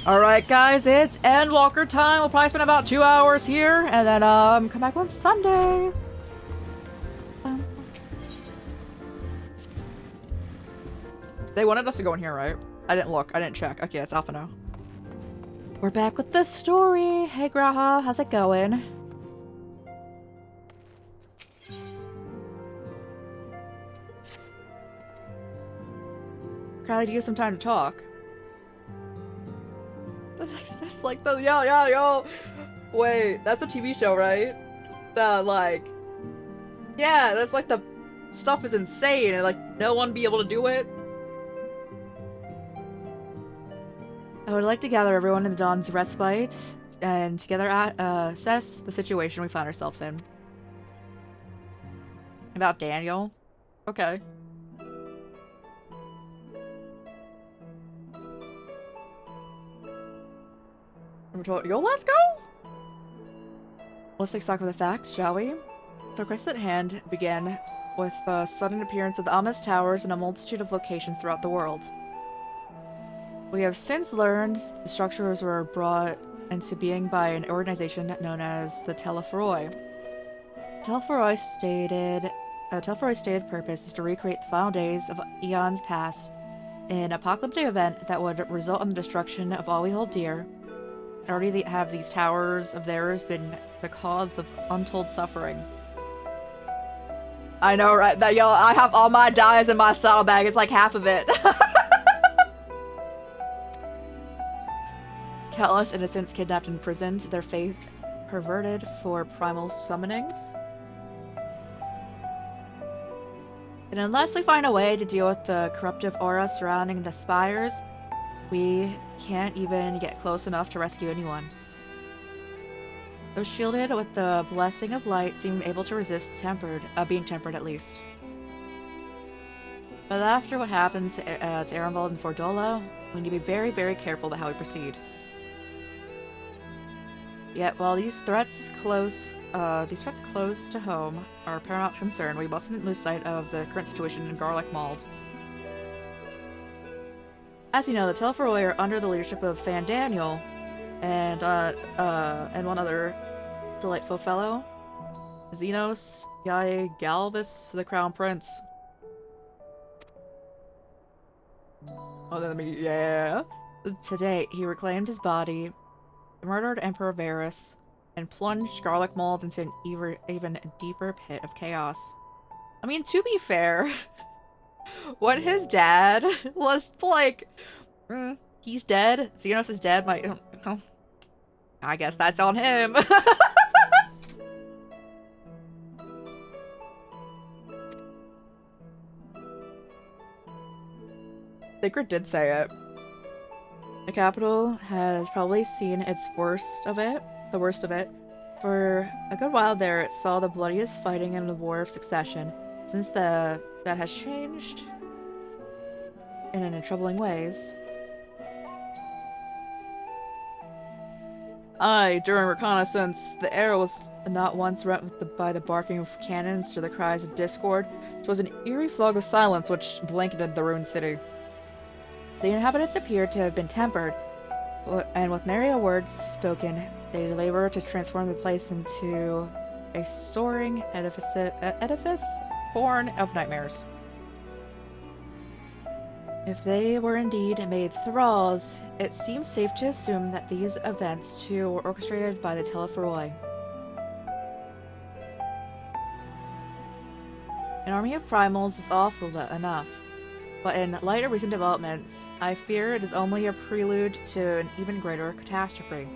Alright guys, it's Endwalker time. We'll probably spend about 2 hours here and then come back on Sunday. They wanted us to go in here, right? I didn't look. I didn't check. Okay, it's Alpha now. We're back with the story. Hey Graha, how's it going? Kylie, do you have some time to talk? The next best, like the yo. Wait, that's a TV show, right? The like, yeah, that's like the stuff is insane and like no one be able to do it. I would like to gather everyone in the Dawn's Respite and together assess the situation we find ourselves in. About Daniel? Okay. Yo, let's go! Let's take stock of the facts, shall we? The crisis at hand began with the sudden appearance of the ominous towers in a multitude of locations throughout the world. We have since learned the structures were brought into being by an organization known as the Telephoroi. Telephoroi's stated purpose is to recreate the final days of eons past, an apocalyptic event that would result in the destruction of all we hold dear. Already have these towers of theirs been the cause of untold suffering. I know, right? That yo, I have all my dyes in my saddlebag. It's like half of it. Countless innocents kidnapped and imprisoned, their faith perverted for primal summonings. And unless we find a way to deal with the corruptive aura surrounding the spires, we can't even get close enough to rescue anyone. Those shielded with the blessing of light seem able to resist being tempered at least. But after what happened to Erenvald and Fordola, we need to be very, very careful about how we proceed. Yet, while these threats close to home are paramount concern, we mustn't lose sight of the current situation in Garlic Mald. As you know, the Telephoroi are under the leadership of Fan Daniel and one other delightful fellow, Xenos Yai Galvis, the Crown Prince. Yeah. To date, he reclaimed his body, murdered Emperor Varys, and plunged Garlic Mald into an even deeper pit of chaos. I mean, to be fair, when his dad was like, he's dead, Xenos is dead, I guess that's on him. Sacred did say it. The capital has probably seen the worst of it. For a good while there, it saw the bloodiest fighting in the War of Succession. Since that has changed in troubling ways. During reconnaissance, the air was not once rent by the barking of cannons to the cries of discord. It was an eerie fog of silence which blanketed the ruined city. The inhabitants appeared to have been tempered, and with nary a word spoken, they labored to transform the place into a soaring edifice born of nightmares. If they were indeed made thralls, it seems safe to assume that these events too were orchestrated by the Telephoroi. An army of primals is awful enough, but in light of recent developments, I fear it is only a prelude to an even greater catastrophe.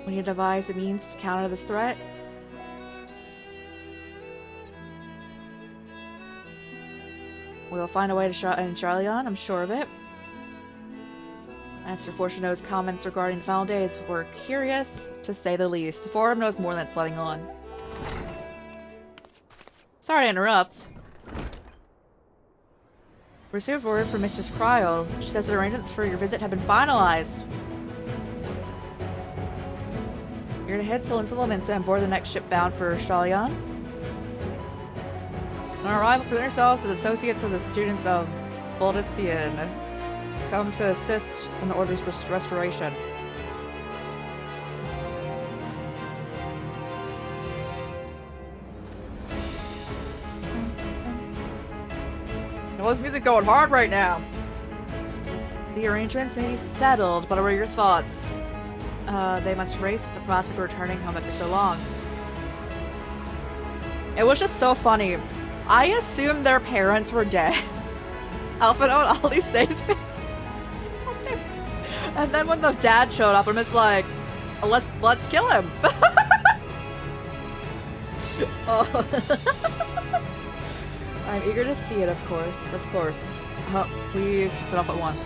We need to devise a means to counter this threat. We'll find a way to in Charlion, I'm sure of it. Master Fortuno's comments regarding the final days were curious, to say the least. The forum knows more than it's letting on. Sorry to interrupt. Received word from Mistress Cryo. She says the arrangements for your visit have been finalized. You're to head to Linsalamensa and board the next ship bound for Charlion. On arrival, present yourselves as associates of the students of Boldician. come to assist in the Order's restoration. This music going hard right now. The arrangements may be settled, but what are your thoughts? They must race at the prospect of returning home after so long. It was just so funny. I assumed their parents were dead. Alphino and Ollie says, and then when the dad showed up, I'm just like, let's kill him. Oh. I'm eager to see it, of course. Of course. We should set off at once.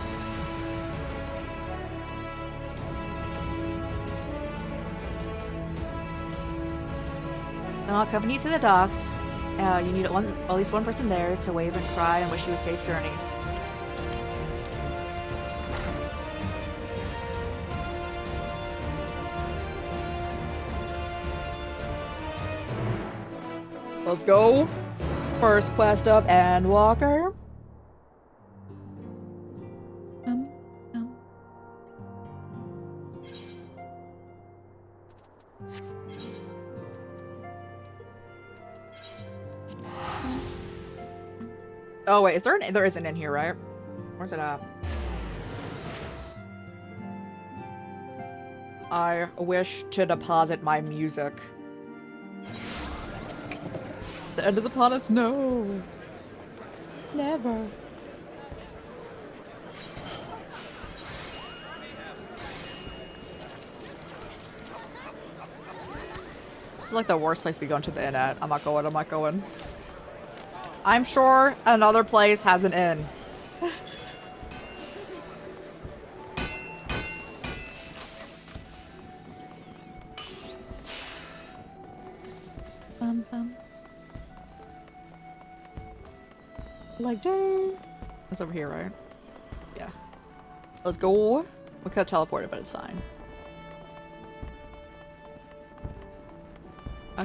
Then I'll accompany you to the docks. You need at least one person there to wave and cry and wish you a safe journey. Let's go. First quest of Endwalker. Oh wait, there isn't in here, right? Where's it at? I wish to deposit my music. The end is upon us. No. Never. This is like the worst place to be going to the inn at. I'm not going. I'm sure another place has an inn. Like, dang. It's over here, right? Yeah. Let's go. We could have teleported, but it's fine.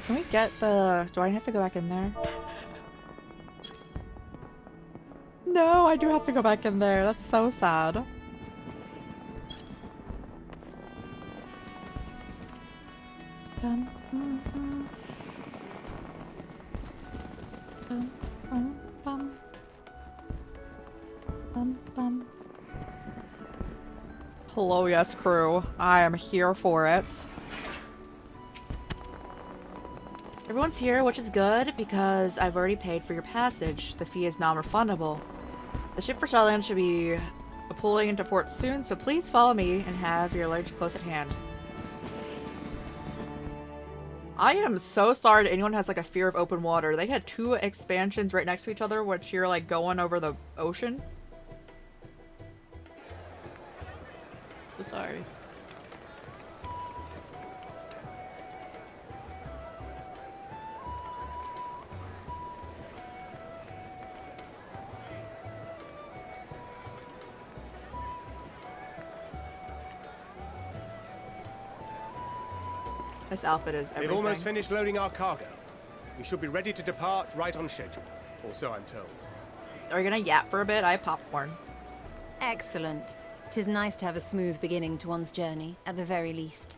Can we get the... Do I have to go back in there? No, I do have to go back in there. That's so sad. Hello, yes, crew. I am here for it. Everyone's here, which is good, because I've already paid for your passage. The fee is non-refundable. The ship for Shawland should be pulling into port soon, so please follow me and have your luggage close at hand. I am so sorry to anyone who has like a fear of open water. They had 2 expansions right next to each other, which you're like going over the ocean. So sorry. This outfit is everything. They've almost finished loading our cargo. We should be ready to depart right on schedule, or so I'm told. Are you gonna yap for a bit? I have popcorn. Excellent. 'Tis nice to have a smooth beginning to one's journey, at the very least.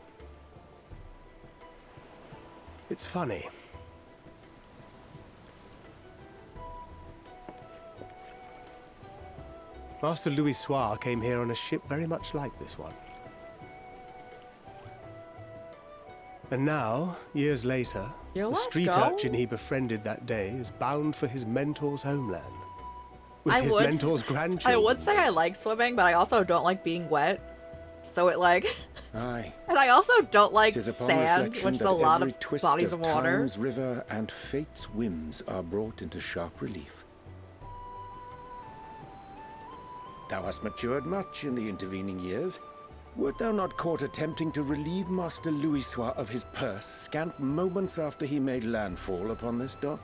It's funny. Master Louis Soir came here on a ship very much like this one. And now, years later, the street urchin he befriended that day is bound for his mentor's homeland. With his mentor's grandchildren. I would say I like swimming, but I also don't like being wet. So it like... Aye. And I also don't like sand, which is a lot of bodies of water. Time's river and fate's whims are brought into sharp relief. Thou hast matured much in the intervening years. Wert thou not caught attempting to relieve Master Louis Soir of his purse scant moments after he made landfall upon this dock?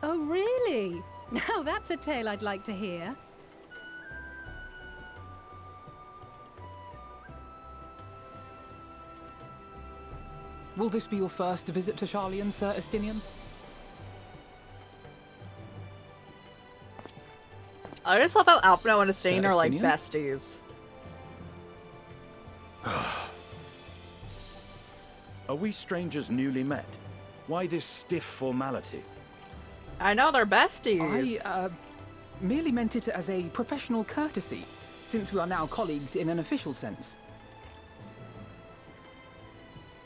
Oh, really? Now that's a tale I'd like to hear. Will this be your first visit to Charlian, Sir Estinian? I just love how Alpino and Estain are like Justinian? besties. Are we strangers newly met? Why this stiff formality? I know they're besties. I merely meant it as a professional courtesy, since we are now colleagues in an official sense.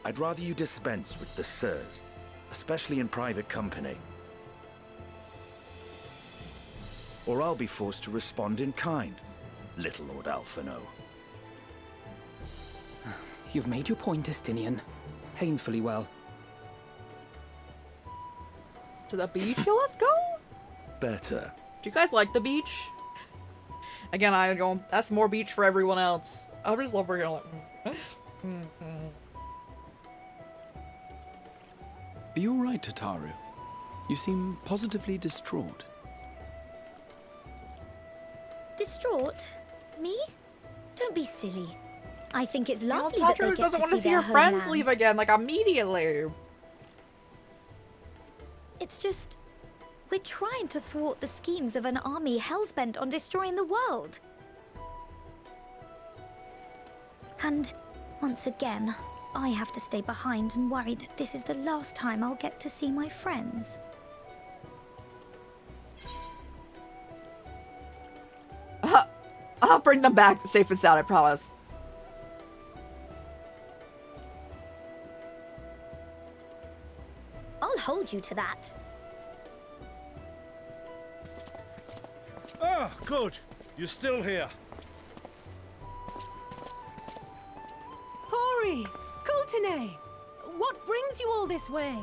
I'd rather you dispense with the sirs, especially in private company. Or I'll be forced to respond in kind, little Lord Alphino. You've made your point, Estinian. Painfully well. To the beach, let's go. Better. Do you guys like the beach? Again, I go. That's more beach for everyone else. I just love where you're like. Are you alright, Tataru? You seem positively distraught. Distraught? Me? Don't be silly. I think it's You know, lovely that they Tataru get doesn't to want to see see their her friends homeland. leave again, like immediately. It's just... we're trying to thwart the schemes of an army hellbent on destroying the world. And, once again, I have to stay behind and worry that this is the last time I'll get to see my friends. I'll bring them back safe and sound, I promise. I'll hold you to that. Ah, good. You're still here. Hori! Kultine! What brings you all this way?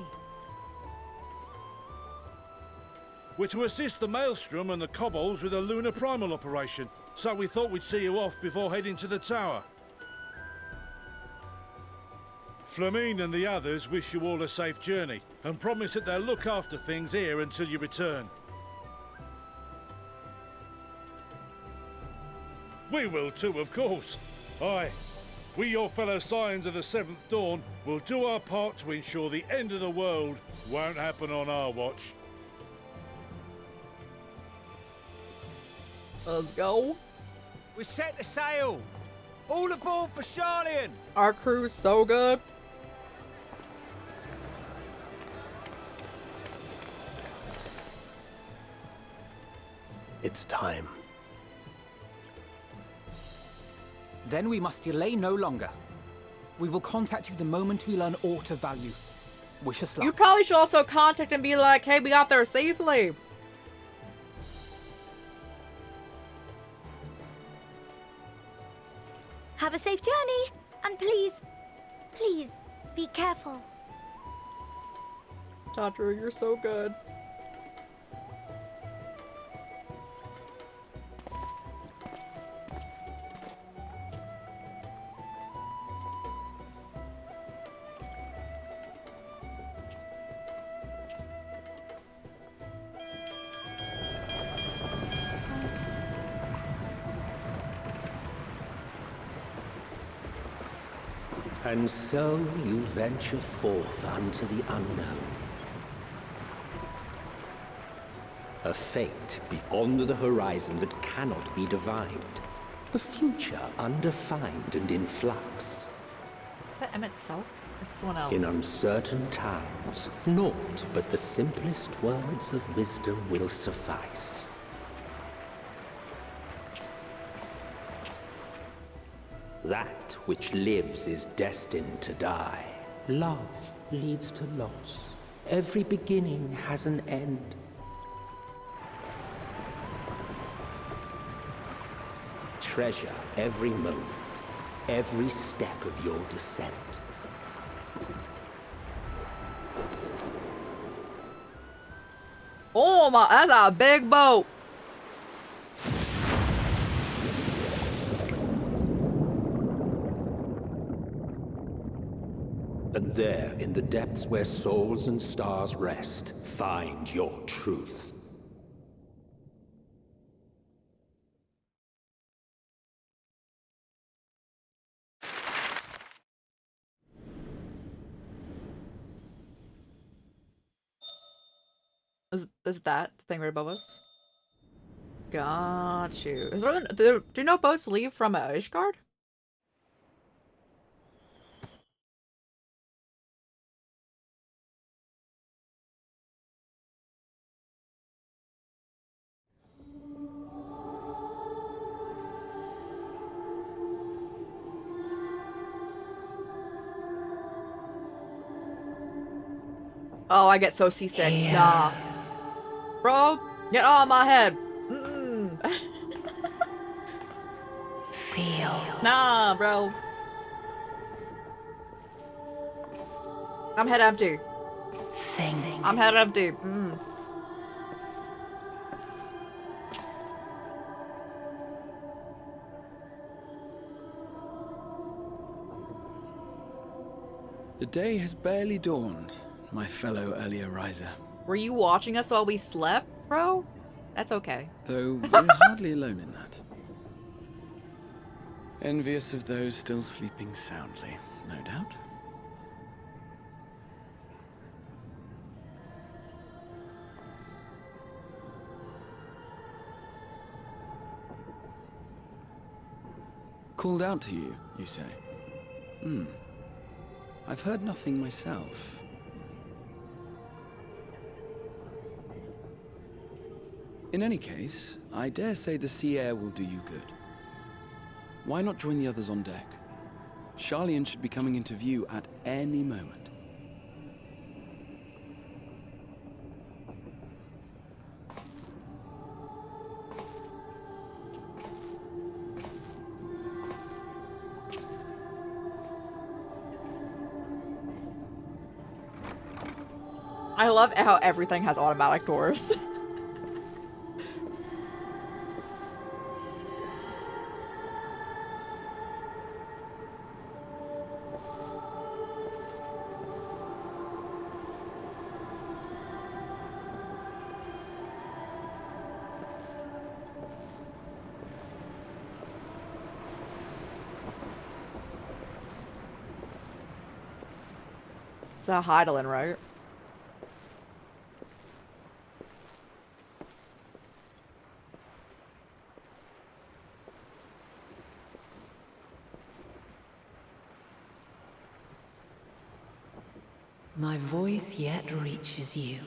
We're to assist the Maelstrom and the Kobolds with a lunar primal operation, so we thought we'd see you off before heading to the tower. Flamine and the others wish you all a safe journey, and promise that they'll look after things here until you return. We will too, of course. Aye. We, your fellow Scions of the Seventh Dawn, will do our part to ensure the end of the world won't happen on our watch. Let's go. We're set to sail! All aboard for Charlian! Our crew's so good. It's time. Then we must delay no longer. We will contact you the moment we learn aught of value. Wish us luck. You probably should also contact and be like, hey, we got there safely. Have a safe journey, and please, please, be careful. Tataru, you're so good. And so you venture forth unto the unknown. A fate beyond the horizon that cannot be divined. A future undefined and in flux. Is that Emmett Selk or someone else? In uncertain times, naught but the simplest words of wisdom will suffice. That which lives is destined to die. Love leads to loss. Every beginning has an end. Treasure every moment, every step of your descent. Oh my, that's a big boat. And there, in the depths where souls and stars rest, find your truth. Is that the thing right above us? Got you. Is there, do no boats leave from Ishgard? Oh, I get so seasick. Yeah. Nah. Bro, get on my head. Feel. Nah, bro. I'm head empty. Think. I'm head empty. The day has barely dawned, my fellow earlier riser. Were you watching us while we slept, bro? That's okay. Though we're hardly alone in that. Envious of those still sleeping soundly, no doubt. Called out to you, you say? I've heard nothing myself. In any case, I dare say the sea air will do you good. Why not join the others on deck? Charlian should be coming into view at any moment. I love how everything has automatic doors. It's a Heidelin, right? My voice yet reaches you.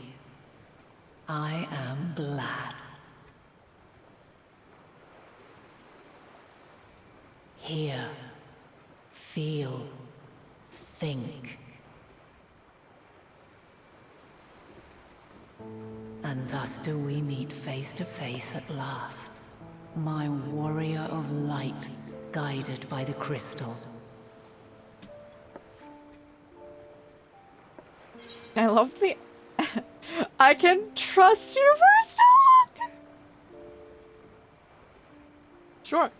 I am glad. Hear, feel, think. And thus do we meet face to face at last. My warrior of light, guided by the crystal. I love the... I can trust you for so long! Sure.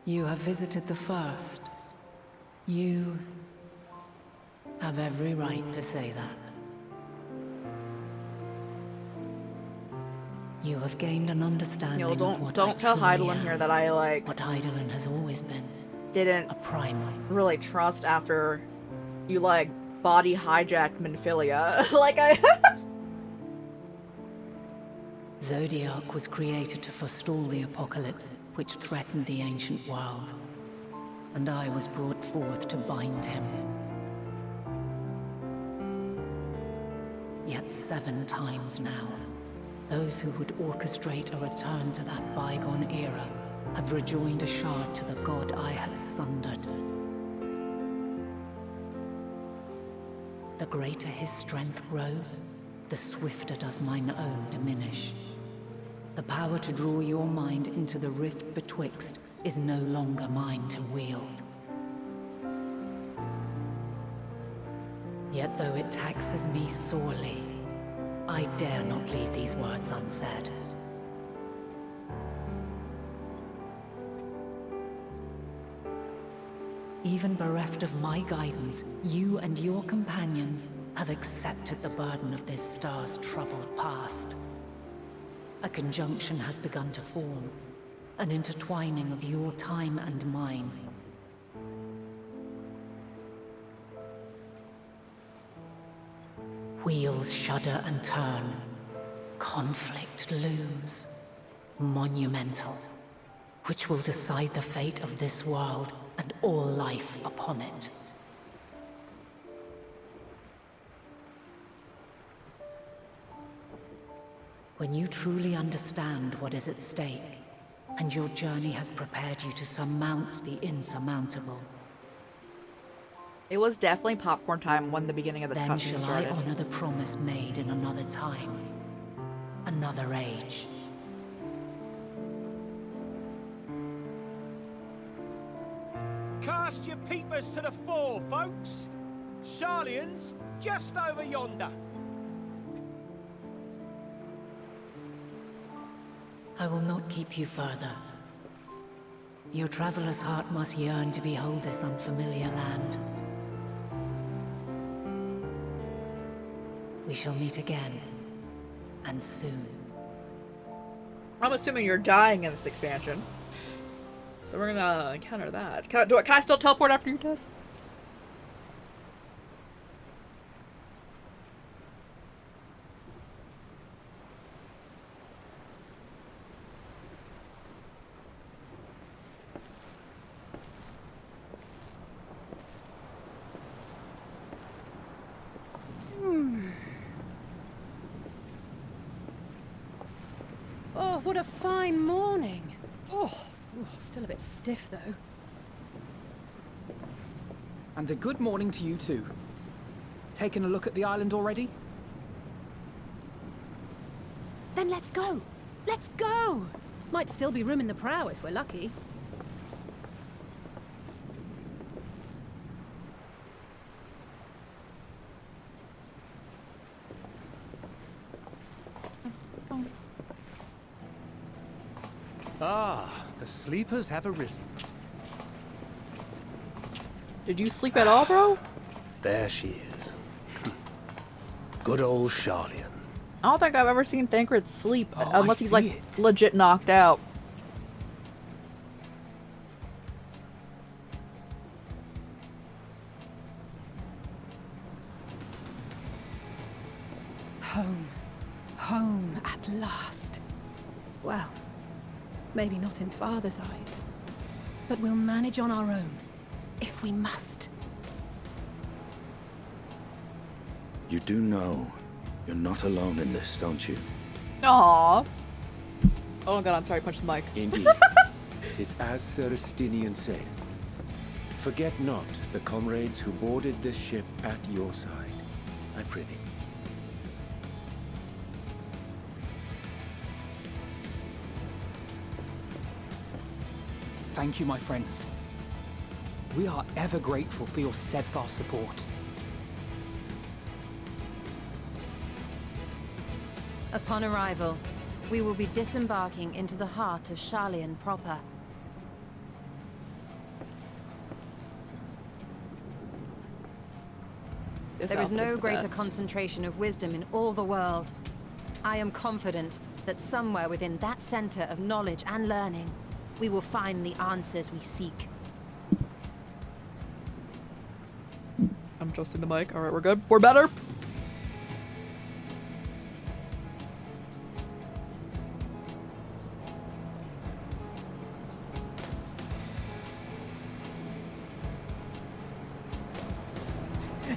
You have visited the first. You have every right to say that. You have gained an understanding Yo, of what don't tell Heidelin here that I like what Heidelin has always been. Didn't a primal. Really trust after you like body hijacked Minfilia. Like I Zodiac was created to forestall the apocalypse which threatened the ancient world. And I was brought forth to bind him. Yet 7 times now, those who would orchestrate a return to that bygone era have rejoined a shard to the god I had sundered. The greater his strength grows, the swifter does mine own diminish. The power to draw your mind into the rift betwixt is no longer mine to wield. Yet though it taxes me sorely, I dare not leave these words unsaid. Even bereft of my guidance, you and your companions have accepted the burden of this star's troubled past. A conjunction has begun to form, an intertwining of your time and mine. Wheels shudder and turn. Conflict looms. Monumental. Which will decide the fate of this world and all life upon it. When you truly understand what is at stake, and your journey has prepared you to surmount the insurmountable. It was definitely popcorn time when the beginning of this then cutscene shall started. I honor the promise made in another time, another age. Cast your peepers to the fore, folks. Sharlayan's just over yonder. I will not keep you further. Your traveler's heart must yearn to behold this unfamiliar land. We shall meet again, and soon. I'm assuming you're dying in this expansion. So we're gonna encounter that. Can I still teleport after you're dead? Oh, what a fine morning. Oh, still a bit stiff though. And a good morning to you too. Taking a look at the island already? Then let's go. Let's go. Might still be room in the prow if we're lucky. Ah, the sleepers have arisen. Did you sleep at all, bro? There she is. Good old Sharlayan. I don't think I've ever seen Thancred sleep unless he's like it. legit knocked out. Home. Home at last. Well, maybe not in Father's eyes, but we'll manage on our own, if we must. You do know you're not alone in this, don't you? Aww. Oh god, I'm sorry, punch the mic. Indeed. 'Tis as Sir Estinian said. Forget not the comrades who boarded this ship at your side, I prithee. Thank you, my friends. We are ever grateful for your steadfast support. Upon arrival, we will be disembarking into the heart of Sharlayan proper. There is no greater concentration of wisdom in all the world. I am confident that somewhere within that center of knowledge and learning, we will find the answers we seek. I'm adjusting the mic. Alright, we're good. We're better.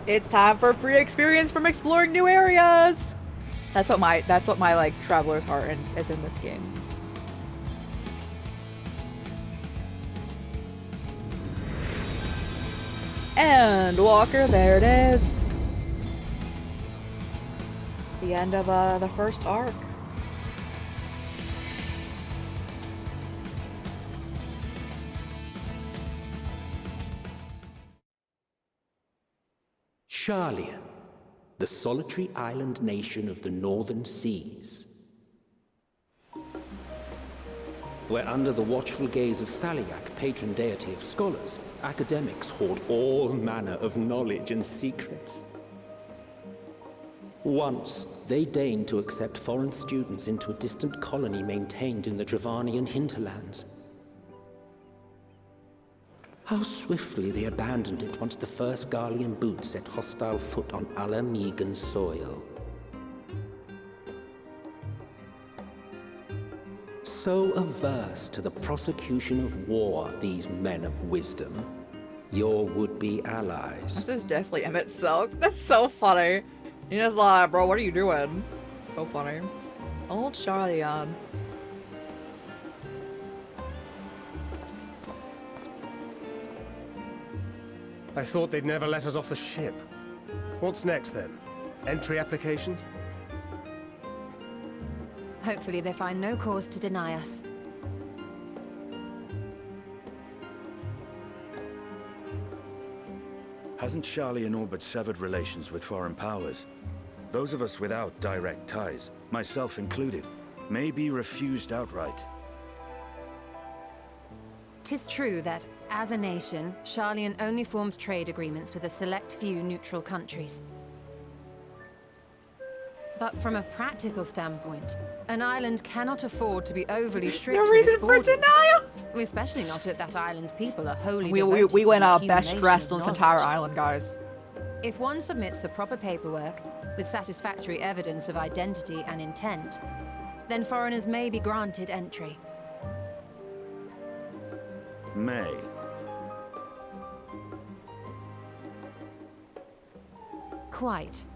It's time for free experience from exploring new areas. That's what my like traveler's heart is in this game. ENDWALKER, there it is. The end of the first arc. Sharlayan, the solitary island nation of the northern seas. Where under the watchful gaze of Thaliak, patron deity of scholars, academics hoard all manner of knowledge and secrets. Once, they deigned to accept foreign students into a distant colony maintained in the Dravanian hinterlands. How swiftly they abandoned it once the first Garlean boot set hostile foot on Ala Megan soil. So averse to the prosecution of war, these men of wisdom, your would-be allies. This is definitely Emmett Silk. That's so funny. You're just like, bro, what are you doing? So funny. Old Charlian. I thought they'd never let us off the ship. What's next then? Entry applications? Hopefully they find no cause to deny us. Hasn't Charlian all but severed relations with foreign powers? Those of us without direct ties, myself included, may be refused outright. 'Tis true that, as a nation, Charlian only forms trade agreements with a select few neutral countries. But from a practical standpoint, an island cannot afford to be overly strict no with its reason for borders. denial! Especially not if that island's people are wholly We devoted went to the our best accumulation dressed of on this entire knowledge. island, guys. If one submits the proper paperwork, with satisfactory evidence of identity and intent, then foreigners may be granted entry. May. Quite.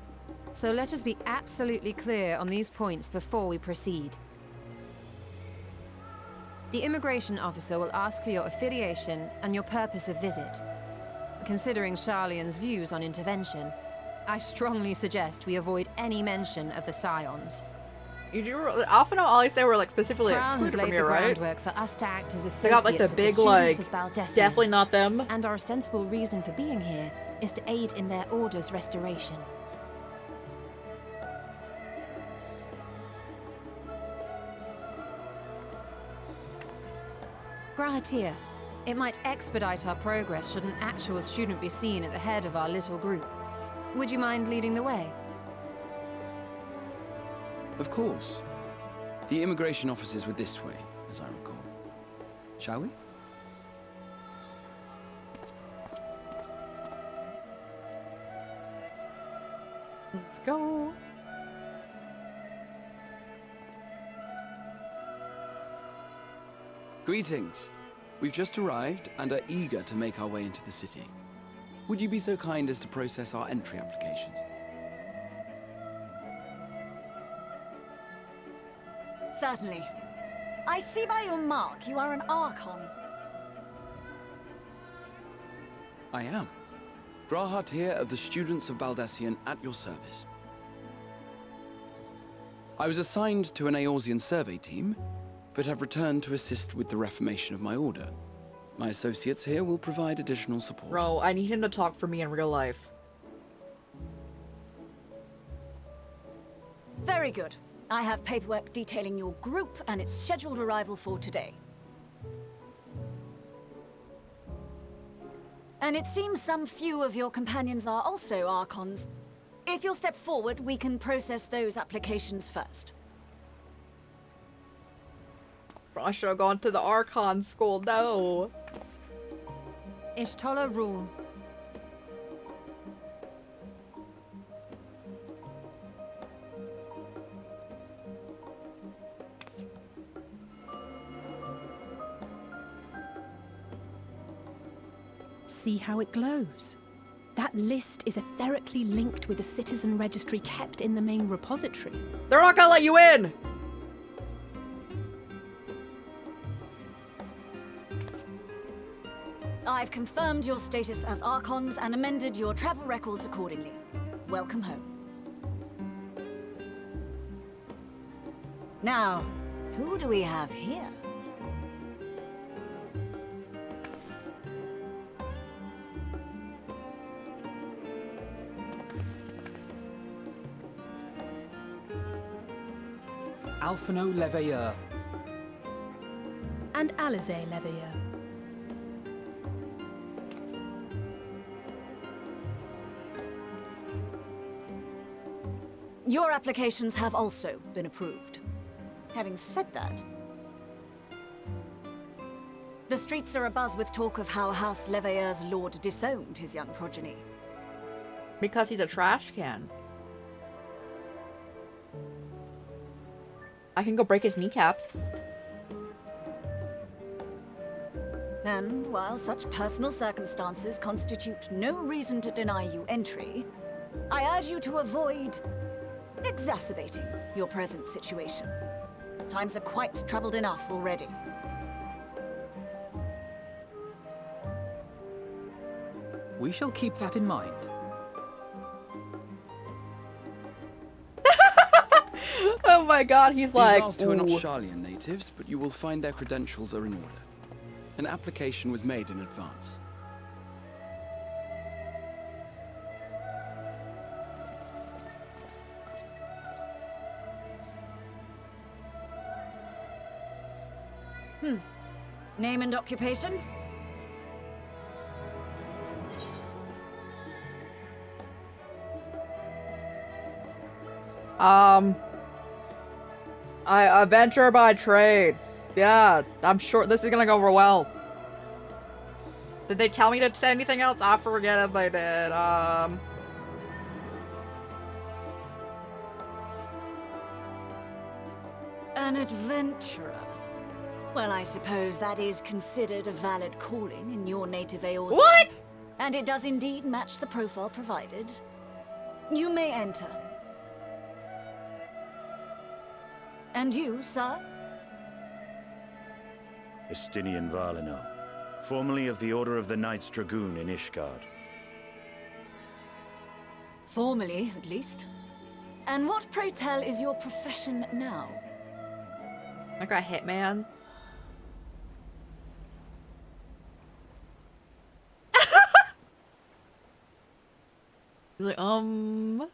So let us be absolutely clear on these points before we proceed. The immigration officer will ask for your affiliation and your purpose of visit. Considering Charlian's views on intervention, I strongly suggest we avoid any mention of the Scions. You do often all say we're like specifically Crown has excluded from laid here, the right? groundwork for us to act as associates They got like the big like, definitely not them. And our ostensible reason for being here is to aid in their order's restoration. Grahatir, it might expedite our progress should an actual student be seen at the head of our little group. Would you mind leading the way? Of course. The immigration offices were this way, as I recall. Shall we? Let's go. Greetings. We've just arrived and are eager to make our way into the city. Would you be so kind as to process our entry applications? Certainly. I see by your mark you are an Archon. I am. Grahatir of the Students of Baldesion at your service. I was assigned to an Eorzean survey team, but have returned to assist with the reformation of my order. My associates here will provide additional support. Bro, I need him to talk for me in real life. Very good. I have paperwork detailing your group and its scheduled arrival for today. And it seems some few of your companions are also Archons. If you'll step forward, we can process those applications first. Bro, I should have gone to the Archon school, no. Ishtola rule. See how it glows? That list is etherically linked with the citizen registry kept in the main repository. They're not gonna let you in! I've confirmed your status as Archons and amended your travel records accordingly. Welcome home. Now, who do we have here? Alphino Leveilleur. And Alize Leveilleur. Your applications have also been approved. Having said that, The streets are abuzz with talk of how House Leveilleur's lord disowned his young progeny. Because he's a trash can. I can go break his kneecaps. And while such personal circumstances constitute no reason to deny you entry, I urge you to avoid exacerbating your present situation. Times are quite troubled enough already. We shall keep that in mind. Oh my god, he's like, These last two are not Sharlayan natives, but you will find their credentials are in order. An application was made in advance. Name and occupation? I venture by trade. Yeah, I'm sure this is gonna go over well. Did they tell me to say anything else? I forget if they did. An adventurer. Well, I suppose that is considered a valid calling in your native Eorzea. What? And it does indeed match the profile provided. You may enter. And you, sir? Estinian Valino, formerly of the Order of the Knights Dragoon in Ishgard. Formally, at least. And what, pray tell, is your profession now? Like a hitman. He's like,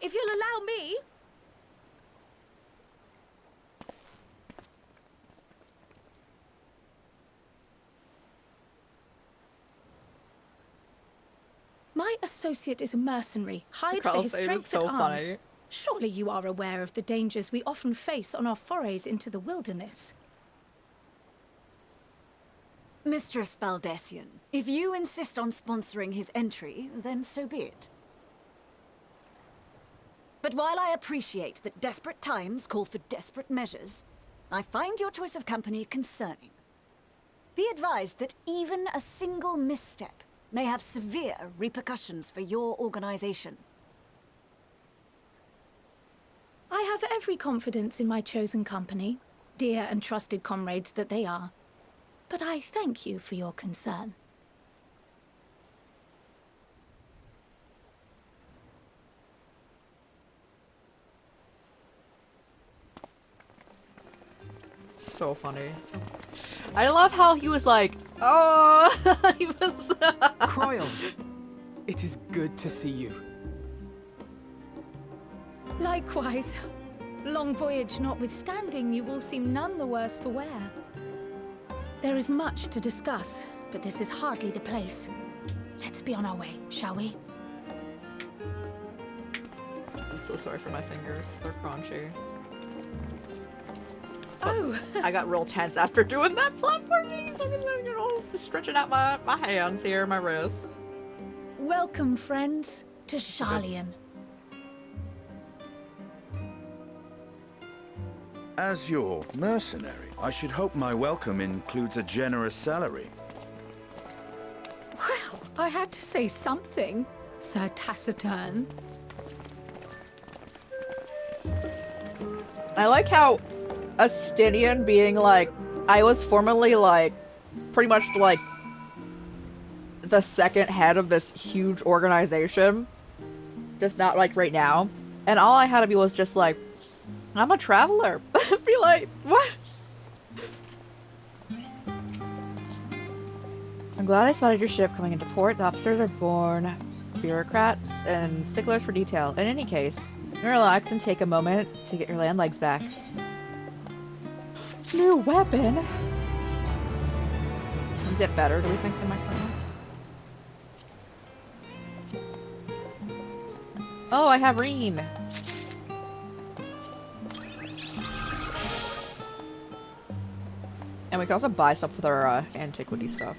If you'll allow me... My associate is a mercenary, hired for his strength at arms. Funny. Surely you are aware of the dangers we often face on our forays into the wilderness. Mistress Baldessian, if you insist on sponsoring his entry, then so be it. But while I appreciate that desperate times call for desperate measures, I find your choice of company concerning. Be advised that even a single misstep may have severe repercussions for your organization. I have every confidence in my chosen company, dear and trusted comrades that they are. But I thank you for your concern. So funny. I love how he was like, oh, he was. Cryon, it is good to see you. Likewise. Long voyage notwithstanding, you will seem none the worse for wear. There is much to discuss, but this is hardly the place. Let's be on our way, shall we? I'm so sorry for my fingers. They're crunchy. Oh! I got real tense after doing that platforming, so I'm letting it all stretching out my hands here, my wrists. Welcome, friends, to Sharlayan. As your mercenary, I should hope my welcome includes a generous salary. Well, I had to say something, Sir Taciturn. I like how Estinian being like, I was formerly like, pretty much like the second head of this huge organization, just not like right now, and all I had to be was just like, I'm a traveler. Be like, what? I'm glad I spotted your ship coming into port. The officers are born bureaucrats and sticklers for detail. In any case, relax and take a moment to get your land legs back. New weapon? Is it better, do we think, than my current one? Oh, I have Reen. And we can also buy stuff with our antiquity stuff.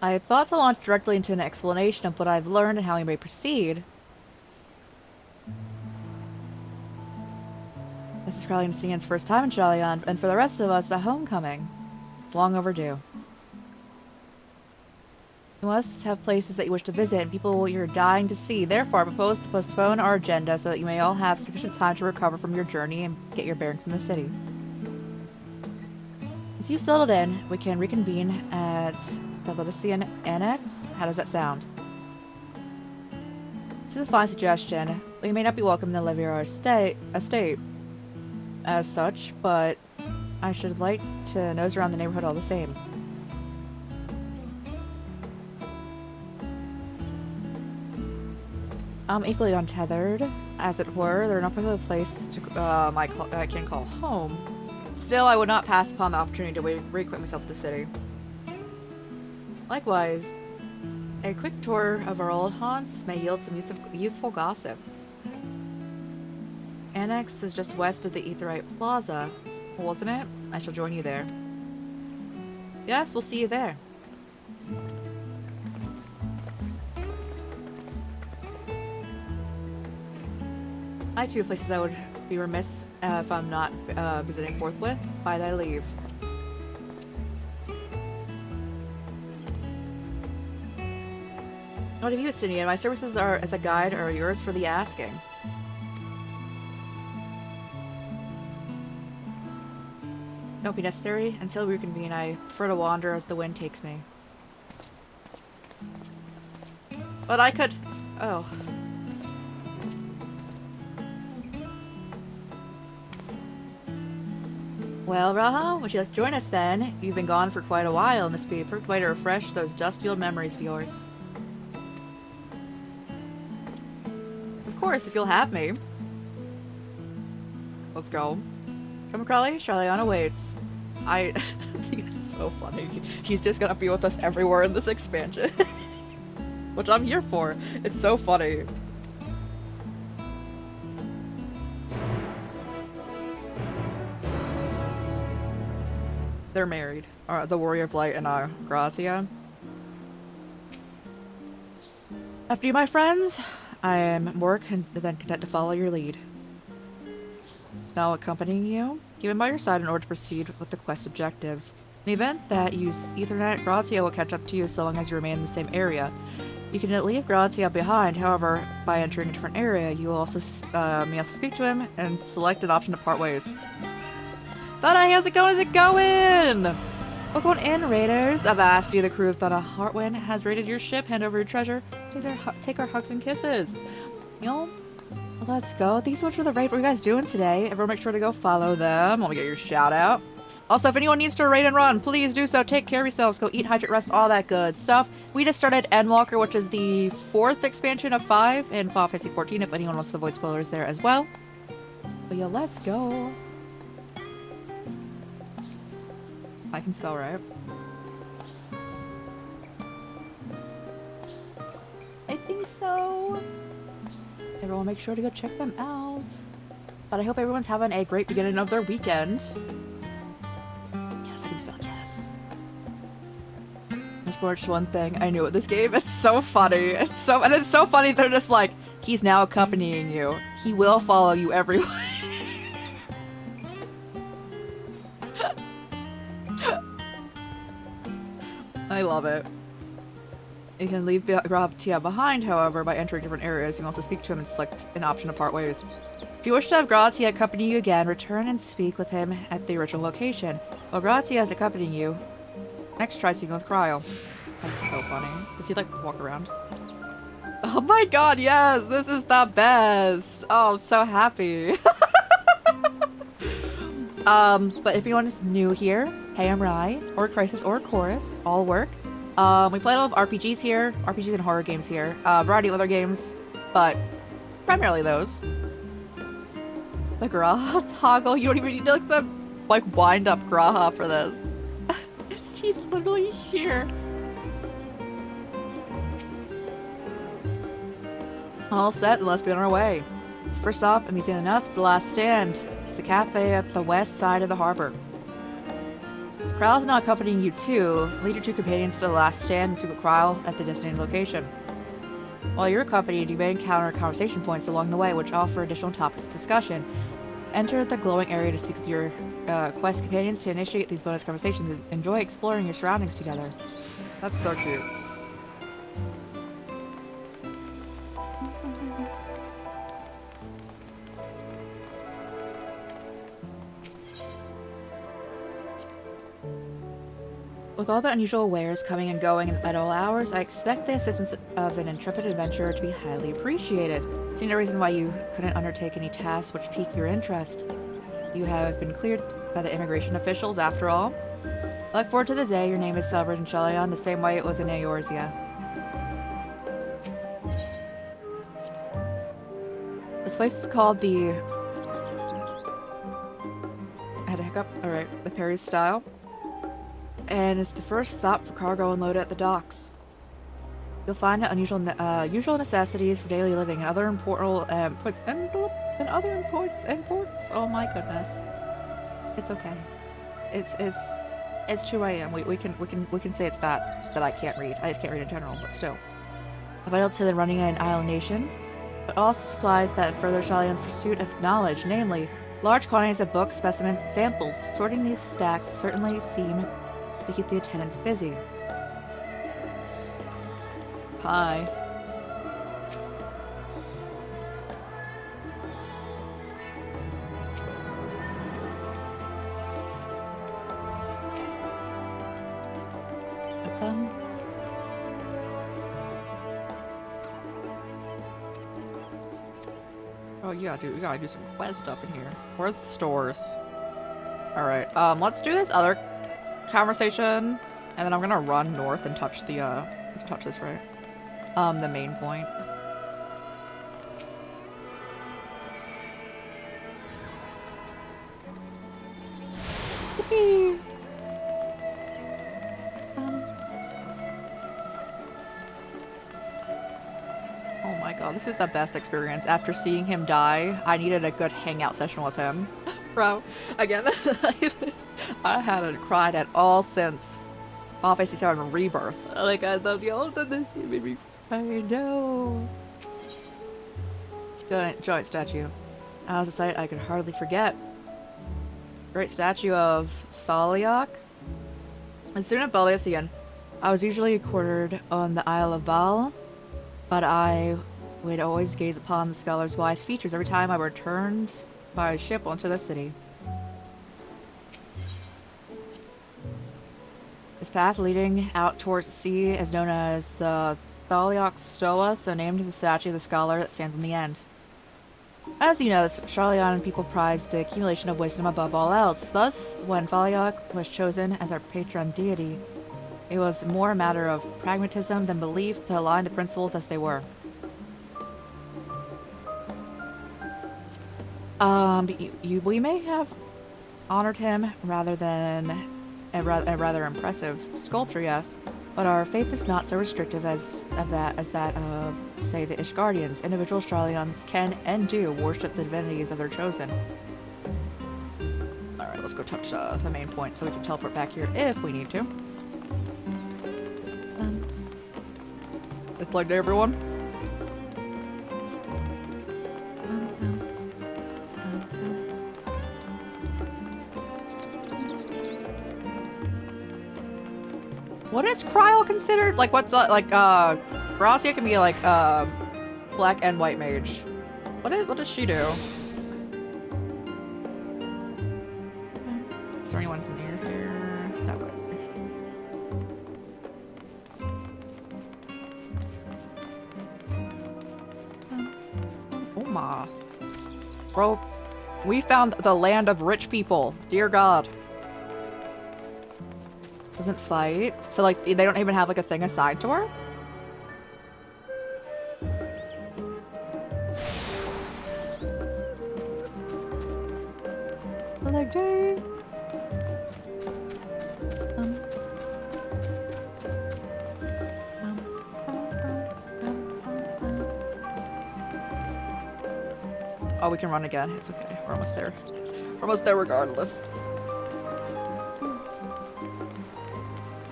I had thought to launch directly into an explanation of what I've learned and how we may proceed. This is Crowley Stian's first time in Shalion, and for the rest of us, a homecoming. It's long overdue. You must have places that you wish to visit and people you're dying to see. Therefore, I propose to postpone our agenda so that you may all have sufficient time to recover from your journey and get your bearings in the city. Once you've settled in, we can reconvene at the Lydian Annex. How does that sound? This is a fine suggestion. We may not be welcome in the Leviar estate as such, but I should like to nose around the neighborhood all the same. I'm equally untethered, as it were. They're not particularly a place to, I can call home. Still, I would not pass upon the opportunity to re-equip myself with the city. Likewise, a quick tour of our old haunts may yield some useful gossip. Annex is just west of the Aetheryte Plaza, wasn't it? I shall join you there. Yes, we'll see you there. I too have places I would be remiss if I'm not visiting forthwith. By thy leave. What have you, Justinian? My services are as a guide are yours for the asking. Don't be necessary. Until we reconvene, I prefer to wander as the wind takes me. But I could... Oh. Well, Raha, would you like to join us then? You've been gone for quite a while, and this would be a perfect way to refresh those dust-fueled memories of yours. Of course, if you'll have me. Let's go. Come, Crowley, Charliana waits. I think it's so funny. He's just gonna be with us everywhere in this expansion. Which I'm here for. It's so funny. They're married. The Warrior of Light and Grazia. After you, my friends, I am more than content to follow your lead. It's now accompanying you, keeping by your side in order to proceed with the quest objectives. In the event that you use Ethernet, Grazia will catch up to you so long as you remain in the same area. You can leave Grazia behind, however, by entering a different area, you will also may also speak to him and select an option to part ways. Thana, how's it going? How's it going? Welcome in, raiders. I've asked you, the crew of Thana Heartwind has raided your ship. Hand over your treasure. Take our hugs and kisses. You know, let's go. Thanks so much for the raid. What are you guys doing today? Everyone make sure to go follow them. Let me get your shout out. Also, if anyone needs to raid and run, please do so. Take care of yourselves. Go eat, hydrate, rest, all that good stuff. We just started ENDWALKER, which is the 4th expansion of 5 in Final Fantasy 14, if anyone wants to avoid spoilers there as well. But yeah, let's go. I can spell right. I think so. Everyone make sure to go check them out. But I hope everyone's having a great beginning of their weekend. Yes, I can spell yes. There's just one thing I knew with this game. It's so funny. It's so funny they're just like, he's now accompanying you. He will follow you everywhere. I love it. You can leave Grazia behind, however, by entering different areas. You can also speak to him and select an option to part ways. If you wish to have Grazia accompany you again, return and speak with him at the original location. While Grazia is accompanying you, next try speaking with Cryo. That's so funny. Does he, like, walk around? Oh my god, yes! This is the best! Oh, I'm so happy. But if anyone is new here, hey, I'm Rai, or Crisis, or Chorus, all work. We play a lot of RPGs here, RPGs and horror games here, a variety of other games, but primarily those. The garage toggle, you don't even need to, like, like wind up Graha for this. She's literally here. All set, and let's be on our way. So first off, amusing enough, it's the last stand. It's the cafe at the west side of the harbor. Kryle is now accompanying you too. Lead your two companions to the last stand and speak with Kryle at the designated location. While you're accompanied, you may encounter conversation points along the way which offer additional topics of discussion. Enter the glowing area to speak with your quest companions to initiate these bonus conversations and enjoy exploring your surroundings together. That's so cute. With all the unusual wares coming and going at all hours, I expect the assistance of an intrepid adventurer to be highly appreciated. See no reason why you couldn't undertake any tasks which pique your interest. You have been cleared by the immigration officials, after all. I look forward to the day your name is celebrated in Shalion the same way it was in Eorzea. This place is called the... I had a hiccup. Alright, the Perry Style. And it's the first stop for cargo unloaded at the docks. You'll find unusual usual necessities for daily living and other important imports. Oh my goodness, it's okay. It's 2 a.m. We can say it's that I can't read. I just can't read in general, but still. Vital to the running an island nation, but also supplies that further Shalion's pursuit of knowledge, namely large quantities of books, specimens, and samples. Sorting these stacks certainly seem to keep the attendants busy. Hi. Oh, you gotta do some quest up in here. Where's the stores? Alright, let's do this other conversation, and then I'm gonna run north and touch the, touch this, right? The main point. Oh my god, this is the best experience. After seeing him die, I needed a good hangout session with him. Bro, again, I hadn't cried at all since Final Fantasy VII Rebirth. Like, I love you all of this made me cry. No. Giant statue. That was a sight I could hardly forget. Great statue of Thaliok. As student of Baldesion, I was usually quartered on the Isle of Bal, but I would always gaze upon the scholar's wise features every time I returned by ship onto the city. This path leading out towards the sea is known as the Thaliok Stoa, so named the statue of the scholar that stands in the end. As you know, the Shalion people prize the accumulation of wisdom above all else. Thus, when Thaliok was chosen as our patron deity, it was more a matter of pragmatism than belief to align the principles as they were. We may have honored him rather than a rather impressive sculpture, yes, but our faith is not so restrictive as that of, say, the Ishgardians. Individual Shalions can and do worship the divinities of their chosen. Alright, let's go touch the main point so we can teleport back here if we need to. It's like to everyone. What is Kryle considered? Like, what's like Gracia can be like black and white mage. What does she do? Is there anyone near here? That way. Oh my. Bro, we found the land of rich people. Dear God. Doesn't fight. So, like, they don't even have, like, a thing assigned to her? Like, dang. Oh, we can run again. It's okay. We're almost there. We're almost there regardless.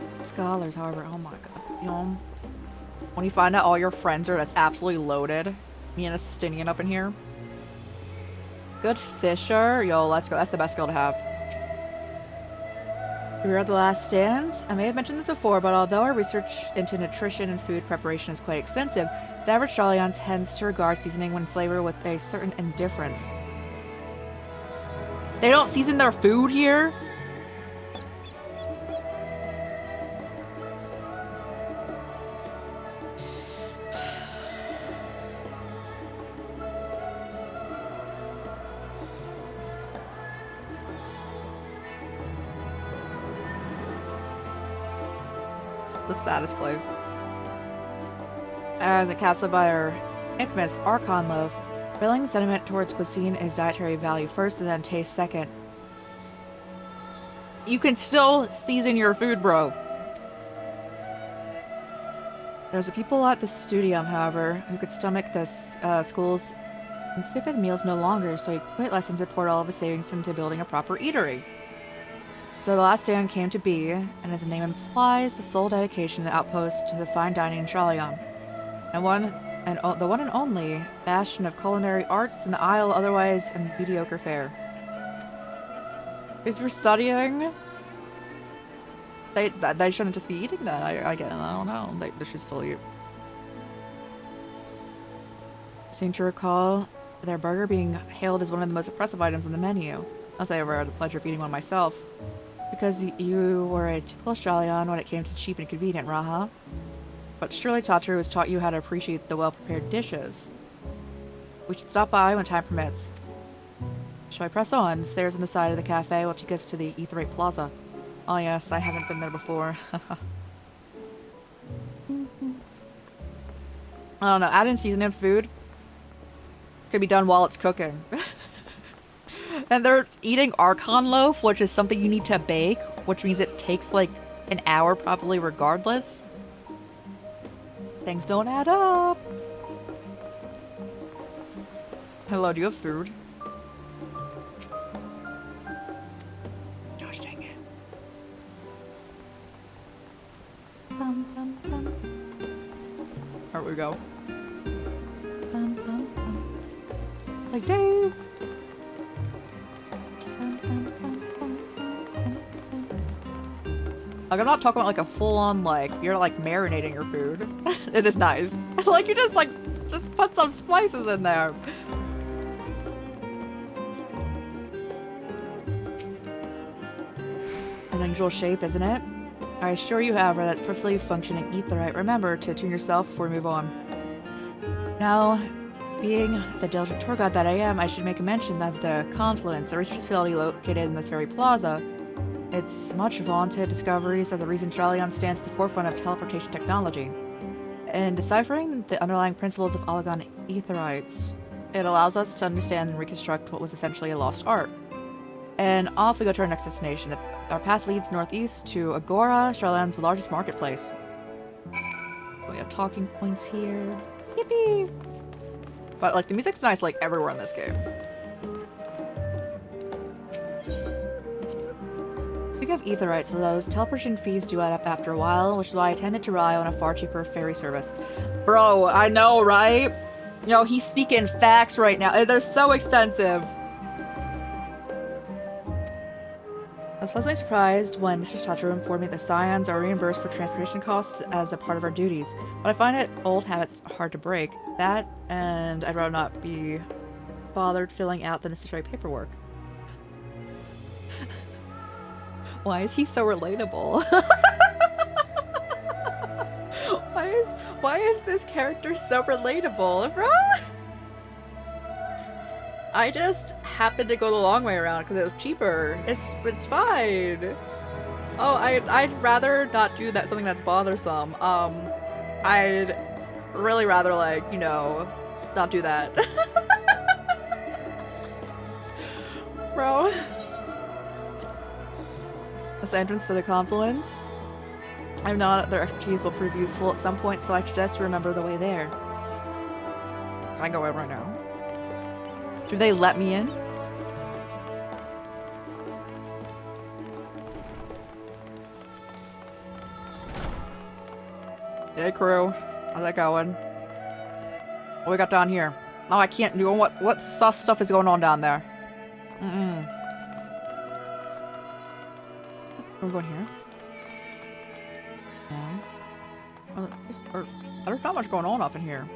Scholars, however, oh my god. You know, when you find out all your friends are just absolutely loaded, me and a Stinian up in here. Good Fisher. Yo, let's go. That's the best skill to have. We are at the last stands. I may have mentioned this before, but although our research into nutrition and food preparation is quite extensive, the average Shalyan tends to regard seasoning when flavored with a certain indifference. They don't season their food here? The saddest place. As a castle by our infamous Archon loaf, prevailing sentiment towards cuisine is dietary value first and then taste second. You can still season your food, bro. There's a people at the studium, however, who could stomach this school's insipid meals no longer, so he quit lessons and poured all of his savings into building a proper eatery. So the last stand came to be, and as the name implies, the sole dedication and outpost to the fine dining in Shalyan, and the one and only bastion of culinary arts in the Isle, otherwise a mediocre fare. Is for studying? They shouldn't just be eating that. I don't know. They should still eat. I seem to recall their burger being hailed as one of the most impressive items on the menu. Not that I ever had the pleasure of eating one myself. Because you were a typical Shalyan when it came to cheap and convenient, Raha. But surely Tatru has taught you how to appreciate the well-prepared dishes. We should stop by when time permits. Shall I press on? Stairs on the side of the cafe will take us to the Etherite Plaza. Oh yes, I haven't been there before. I don't know, adding seasoning food could be done while it's cooking. And they're eating Archon loaf, which is something you need to bake, which means it takes like an hour probably regardless. Things don't add up. Hello, do you have food? Gosh dang it. There we go. Like Dave. Like, I'm not talking about like a full-on like you're like marinating your food. It is nice. Like you just put some spices in there. An unusual shape, isn't it? I assure you, however, that's perfectly functioning etherite. Remember to tune yourself before we move on. Now, being the diligent tour guide that I am, I should make a mention of the Confluence, a research facility located in this very plaza. Its much vaunted discoveries are the reason Shalyan stands at the forefront of teleportation technology. In deciphering the underlying principles of Alagon Etherites, it allows us to understand and reconstruct what was essentially a lost art. And off we go to our next destination. Our path leads northeast to Agora, Shalyan's largest marketplace. We have talking points here. Yippee! But like the music's nice like everywhere in this game. Speaking of Etherites, those teleportation fees do add up after a while, which is why I tended to rely on a far cheaper ferry service. Bro, I know, right? You know, he's speaking facts right now. They're so expensive. I was pleasantly surprised when Mr. Tatru informed me that Scions are reimbursed for transportation costs as a part of our duties, but I find it old habits hard to break. That, and I'd rather not be bothered filling out the necessary paperwork. Why is he so relatable? Why is this character so relatable, bro? I just happened to go the long way around because it was cheaper. It's fine. Oh, I'd rather not do that, something that's bothersome. I'd really rather, like, you know, not do that. This entrance to the confluence. I'm not. Their expertise will prove useful at some point, so I suggest you remember the way there. Can I go in right now? Do they let me in? Hey crew, how's that going? What we got down here? Oh, I can't do what sus stuff is going on down there? We're going here. Yeah. There's not much going on up in here.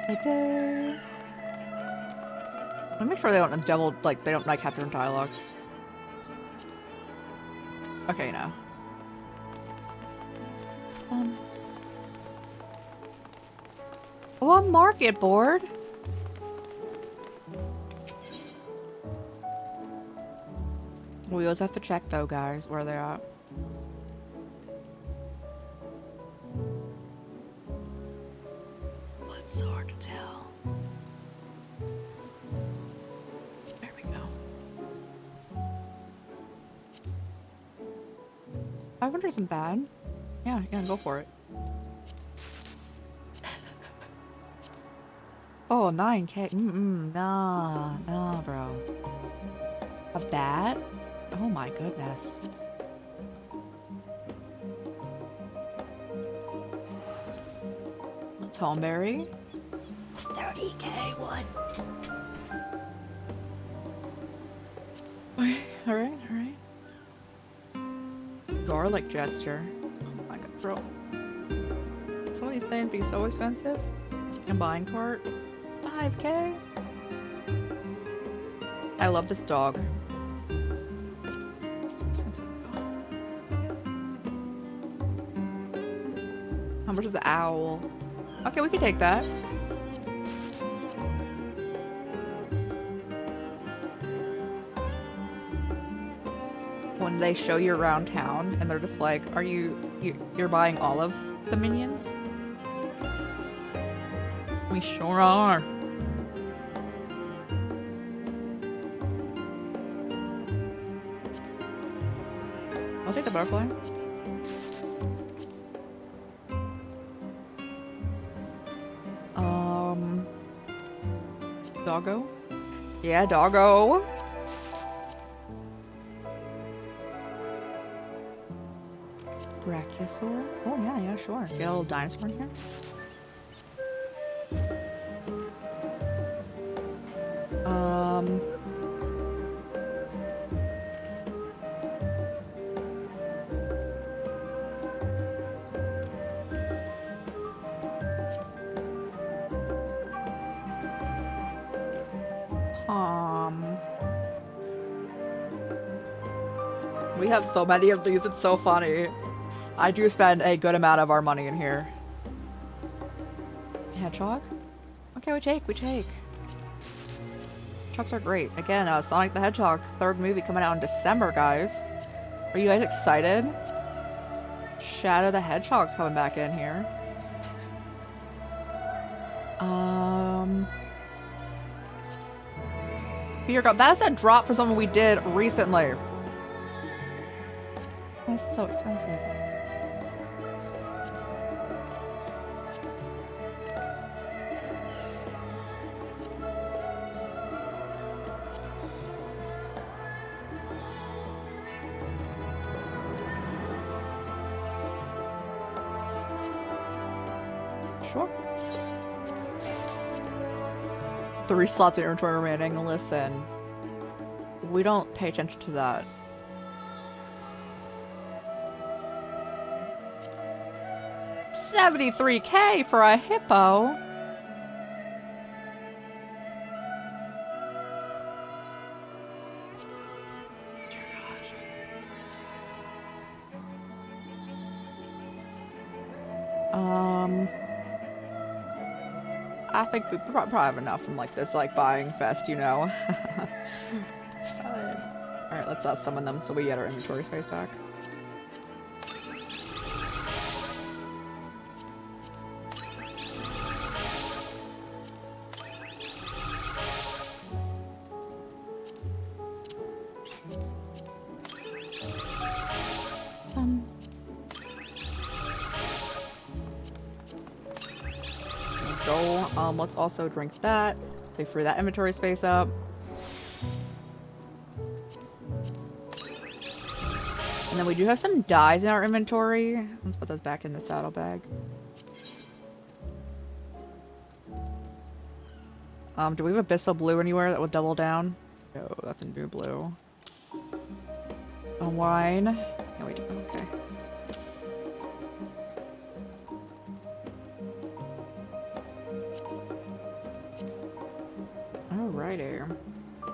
Right there. Let me make sure they don't they don't have different dialogue. Okay, now. Oh, a market board. We always have to check though, guys, where they're at. What's so hard to tell? There we go. 500 isn't bad. Yeah, go for it. Oh, 9K. Nah, bro. A bat? Oh my goodness. A Tomberry? 30K one. Alright. Garlic gesture. Oh my god, bro. Some of these things be so expensive. Combine cart. 5K. I love this dog. So expensive. How much is the owl? Okay, we can take that. When they show you around town and they're just like, are you're buying all of the minions? We sure are. I'll take the butterfly. Doggo? Yeah, doggo. Brachiosaur? Oh yeah, sure. Get a little dinosaur in here. We have so many of these, it's so funny. I do spend a good amount of our money in here. Hedgehog? Okay, we take. Hedgehogs are great. Again, Sonic the Hedgehog, 3rd movie coming out in December, guys. Are you guys excited? Shadow the Hedgehog's coming back in here. Here go. That's a drop for something we did recently. That's so expensive. Sure. 3 slots of inventory remaining. Listen, we don't pay attention to that. $73K for a hippo. I think we probably have enough from this buying fest, you know. It's fine. All right, let's summon them so we get our inventory space back. Let's also drink that. So free that inventory space up. And then we do have some dyes in our inventory. Let's put those back in the saddlebag. Do we have Abyssal Blue anywhere that would double down? No, that's a new blue. A wine. No, we do. Okay. Alrighty.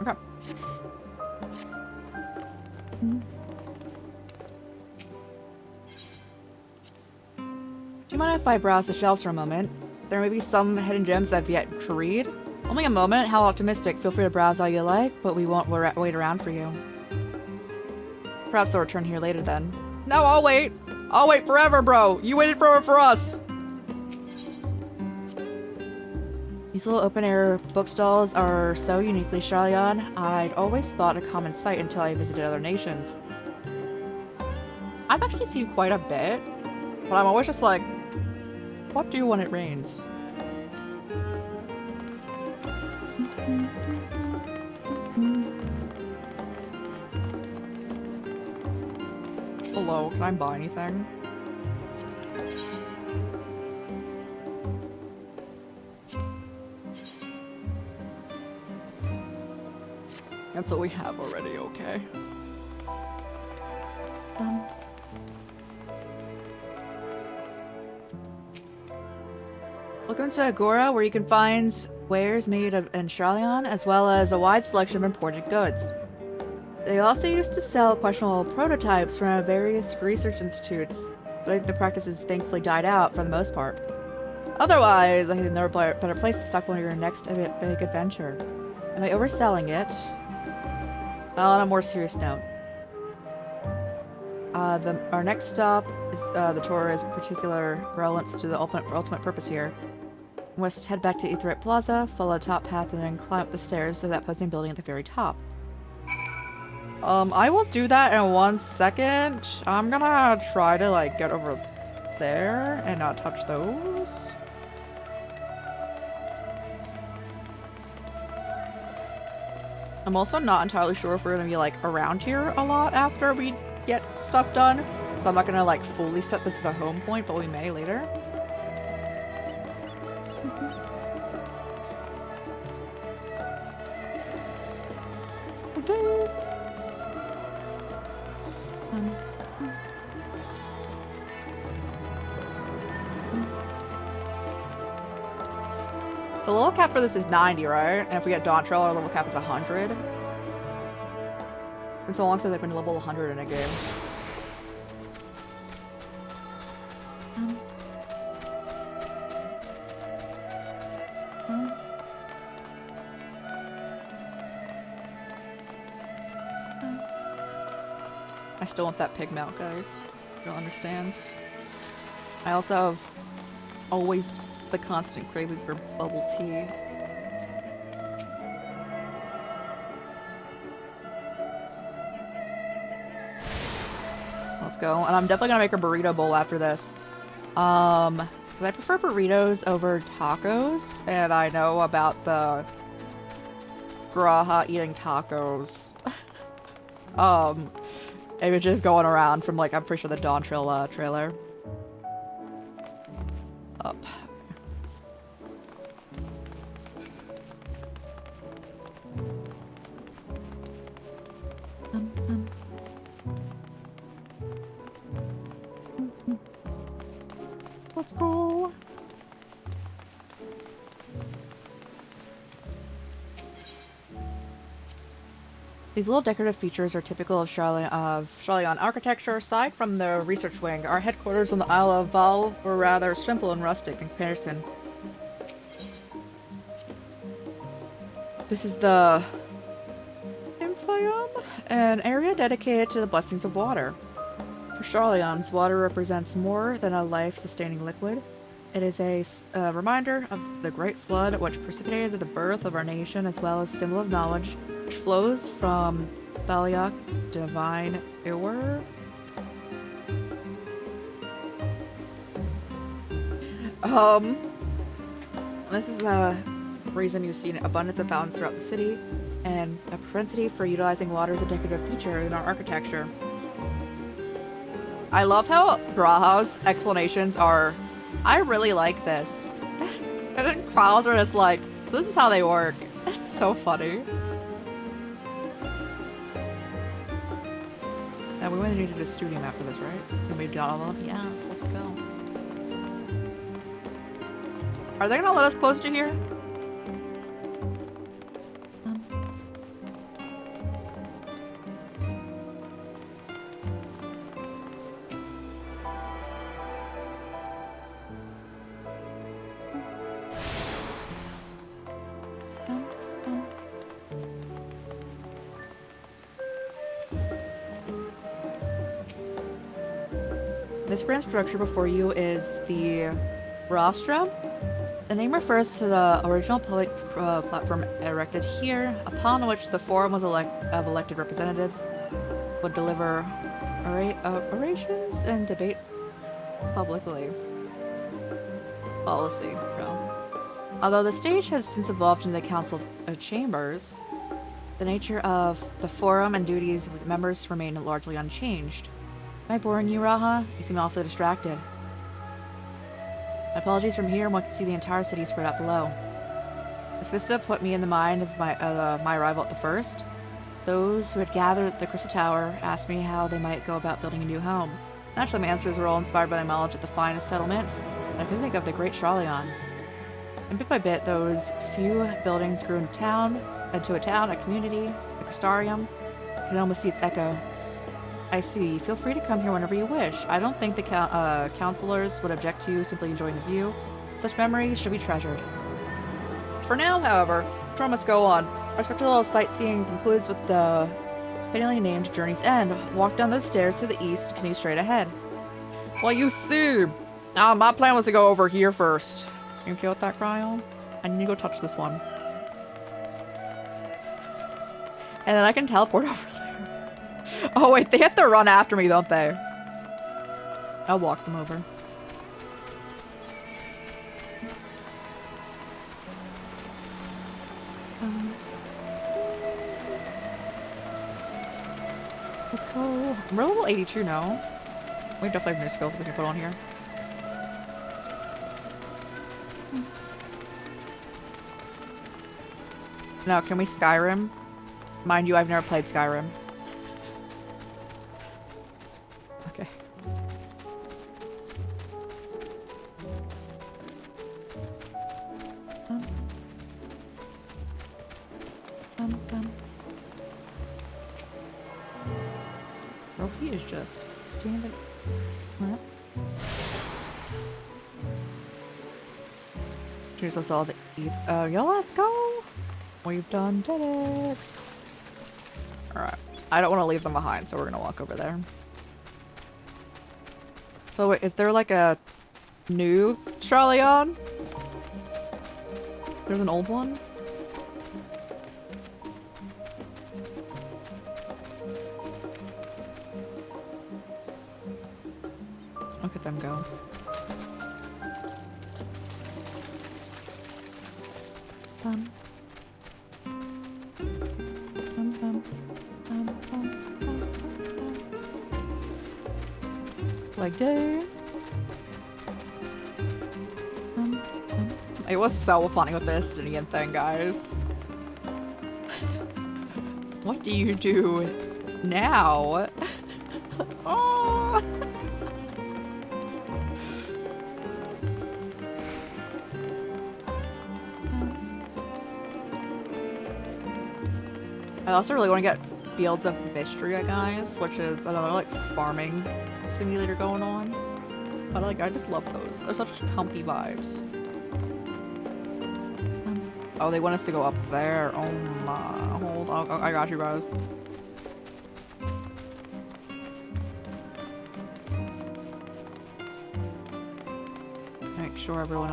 Okay. Do you mind if I browse the shelves for a moment? There may be some hidden gems I've yet to read. Only a moment, how optimistic. Feel free to browse all you like, but we won't wait around for you. Perhaps I'll return here later then. No, I'll wait. I'll wait forever, bro. You waited forever for us. These little open-air bookstalls are so uniquely Charlian. I'd always thought a common sight until I visited other nations. I've actually seen quite a bit, but I'm always just like, what do when it rains? Hello, can I buy anything? That's what we have already, okay. Welcome to Agora, where you can find wares made in Charlian, as well as a wide selection of imported goods. They also used to sell questionable prototypes from various research institutes, but I think the practice has thankfully died out for the most part. Otherwise, I think there's no better place to start on your next big adventure. Am I overselling it? On a more serious note. Our next stop is the tour is particular relevance to the ultimate purpose here. We must head back to Aetheryte Plaza, follow the top path, and then climb up the stairs of that posting building at the very top. I will do that in 1 second. I'm gonna try to, like, get over there and not touch those. I'm also not entirely sure if we're gonna be, like, around here a lot after we get stuff done. So I'm not gonna, like, fully set this as a home point, but we may later. So the level cap for this is 90, right? And if we get Dawn Trail, our level cap is 100. And so long since I've been level 100 in a game. I still want that pig mount, guys. You don't understand. I also have always the constant craving for bubble tea. Let's go. And I'm definitely gonna make a burrito bowl after this. Because I prefer burritos over tacos, and I know about the Graha eating tacos. Images going around from, like, I'm pretty sure the Dawn Trail trailer. Up. Let's go. These little decorative features are typical of Charlian architecture. Aside from the research wing, our headquarters on the Isle of Val were rather simple and rustic in comparison. This is the Nymphium, an area dedicated to the blessings of water. For Charlians, water represents more than a life-sustaining liquid. It is a reminder of the Great Flood, which precipitated the birth of our nation, as well as a symbol of knowledge, which flows from Thaliak Divine Iwer. This is the reason you've seen abundance of fountains throughout the city, and a propensity for utilizing water as a decorative feature in our architecture. I love how G'raha's explanations are, I really like this. And then Clouds are just like, this is how they work. It's so funny. Now we want to need to do a studio map for this, right? Can we do all of them? Yes, let's go. Are they gonna let us close to here? This grand structure before you is the rostrum. The name refers to the original public platform erected here, upon which the forum was of elected representatives would deliver orations and debate publicly. Policy. Although the stage has since evolved into the Council of Chambers, the nature of the forum and duties of the members remain largely unchanged. Am I boring you, Raha? You seem awfully distracted. My apologies. From here, one can see the entire city spread out below. This vista put me in the mind of my arrival at the first. Those who had gathered at the Crystal Tower asked me how they might go about building a new home. Naturally, my answers were all inspired by my knowledge of the finest settlement, and I could think of the Great Sharlayan. And bit by bit, those few buildings grew into a town, a community, a crystarium. I could almost see its echo. I see. Feel free to come here whenever you wish. I don't think the counselors would object to you simply enjoying the view. Such memories should be treasured. For now, however, the tour must go on. Our spectacle sightseeing concludes with the fittingly named Journey's End. Walk down those stairs to the east and continue straight ahead. Well, you see, my plan was to go over here first. You okay with that, Cryo? I need to go touch this one. And then I can teleport over there. Oh wait, they have to run after me, don't they? I'll walk them over. Let's go. We're level 82 now. We definitely have new skills we can put on here. Now, can we Skyrim? Mind you, I've never played Skyrim. Okay. Bro, he is just standing. What? Choose us all to eat. Yo, let's go. We've done it. Alright. I don't want to leave them behind, so we're gonna walk over there. So is there like a new Sharlayan? There's an old one? Look at them go. Like that. It was so funny with the Estinian thing, guys. What do you do now? Oh. I also really want to get Fields of Vistria, guys, which is another like farming simulator going on. But like, I just love those. They're such comfy vibes. Oh, they want us to go up there. Oh my, hold on. I got you guys. Make sure everyone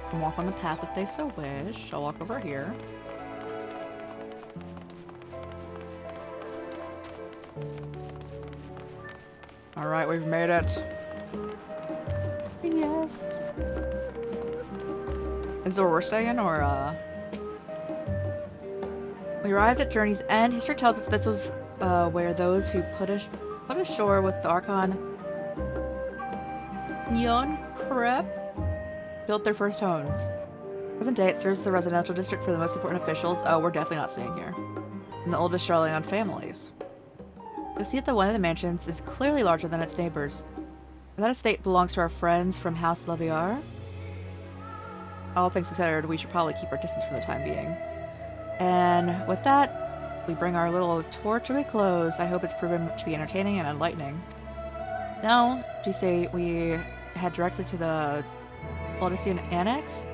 can walk on the path if they so wish. I'll walk over here. Alright, we've made it. Yes. This is where we're staying, or, We arrived at Journey's End. History tells us this was, where those who put ashore with the Archon Yon Krep built their first homes. Present day, it serves the residential district for the most important officials. Oh, we're definitely not staying here. And the oldest Charleon families. You'll see that one of the mansions is clearly larger than its neighbors. That estate belongs to our friends from House Leviar. All things considered, we should probably keep our distance for the time being. And with that, we bring our little tour to a close. I hope it's proven to be entertaining and enlightening. Now, do you say we head directly to the Balducian Annex?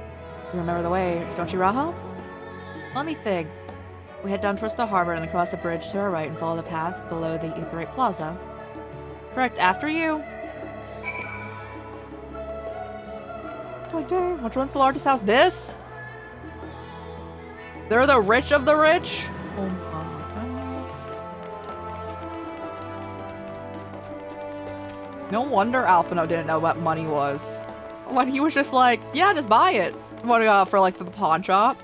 You remember the way, don't you, Raha? Let me think. We head down towards the harbor and then cross the bridge to our right and follow the path below the Aetherite Plaza. Correct, after you. Like, dang, which one's the largest house? This? They're the rich of the rich? Oh my god. No wonder Alphino didn't know what money was. When he was just like, yeah, just buy it. What for like the pawn shop?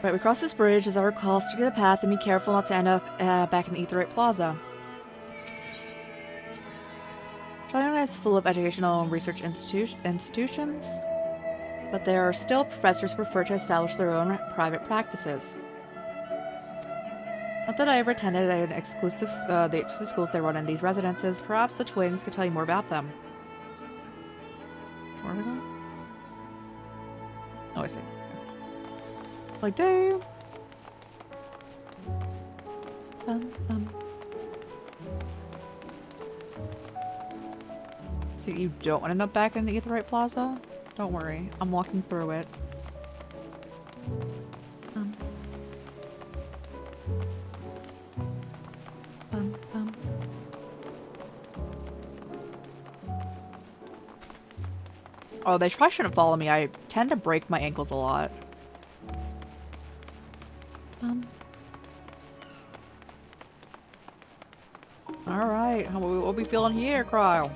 Right, we cross this bridge. As I recall, stick to the path and be careful not to end up back in the Aetherite Plaza. China is full of educational and research institutions, but there are still professors who prefer to establish their own private practices. Not that I ever attended the exclusive schools they run in these residences. Perhaps the twins could tell you more about them. Where are we going? Oh, I see. Like, damn. So you don't want to end up back in the Aetherite Plaza? Don't worry, I'm walking through it. Oh, they probably shouldn't follow me. I tend to break my ankles a lot. Alright, how will we feeling here, Cryle?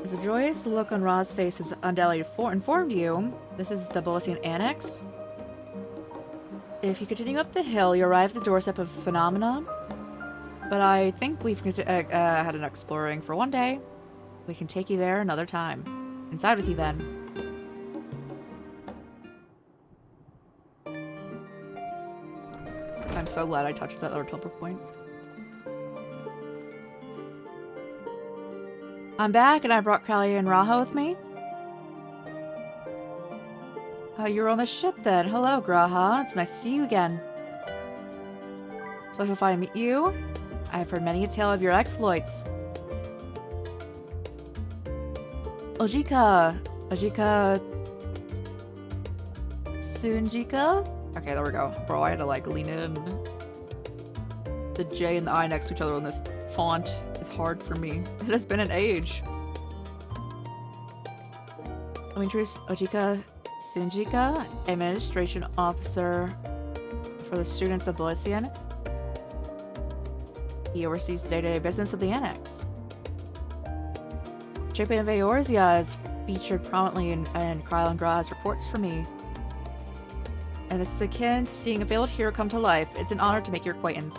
As the joyous look on Ra's face has undoubtedly informed you, this is the Balducian Annex. If you continue up the hill, you arrive at the doorstep of Phenomena. But I think we've had enough exploring for one day. We can take you there another time. Inside with you then. I'm so glad I touched that other teleport point. I'm back and I brought Kralia and Raha with me. You're on the ship then. Hello, Graha. It's nice to see you again. Special if I meet you. I've heard many a tale of your exploits. Ojika. Sunjika? Okay, there we go. Bro, I had to like lean in. The J and the I next to each other on this font is hard for me. It has been an age. Let me introduce Ojika Sunjika, Administration Officer for the students of Balducian. He oversees the day-to-day business of the Annex. Champion of Eorzea is featured prominently in Kryle and Graha's reports for me. And this is akin to seeing a fabled hero come to life. It's an honor to make your acquaintance.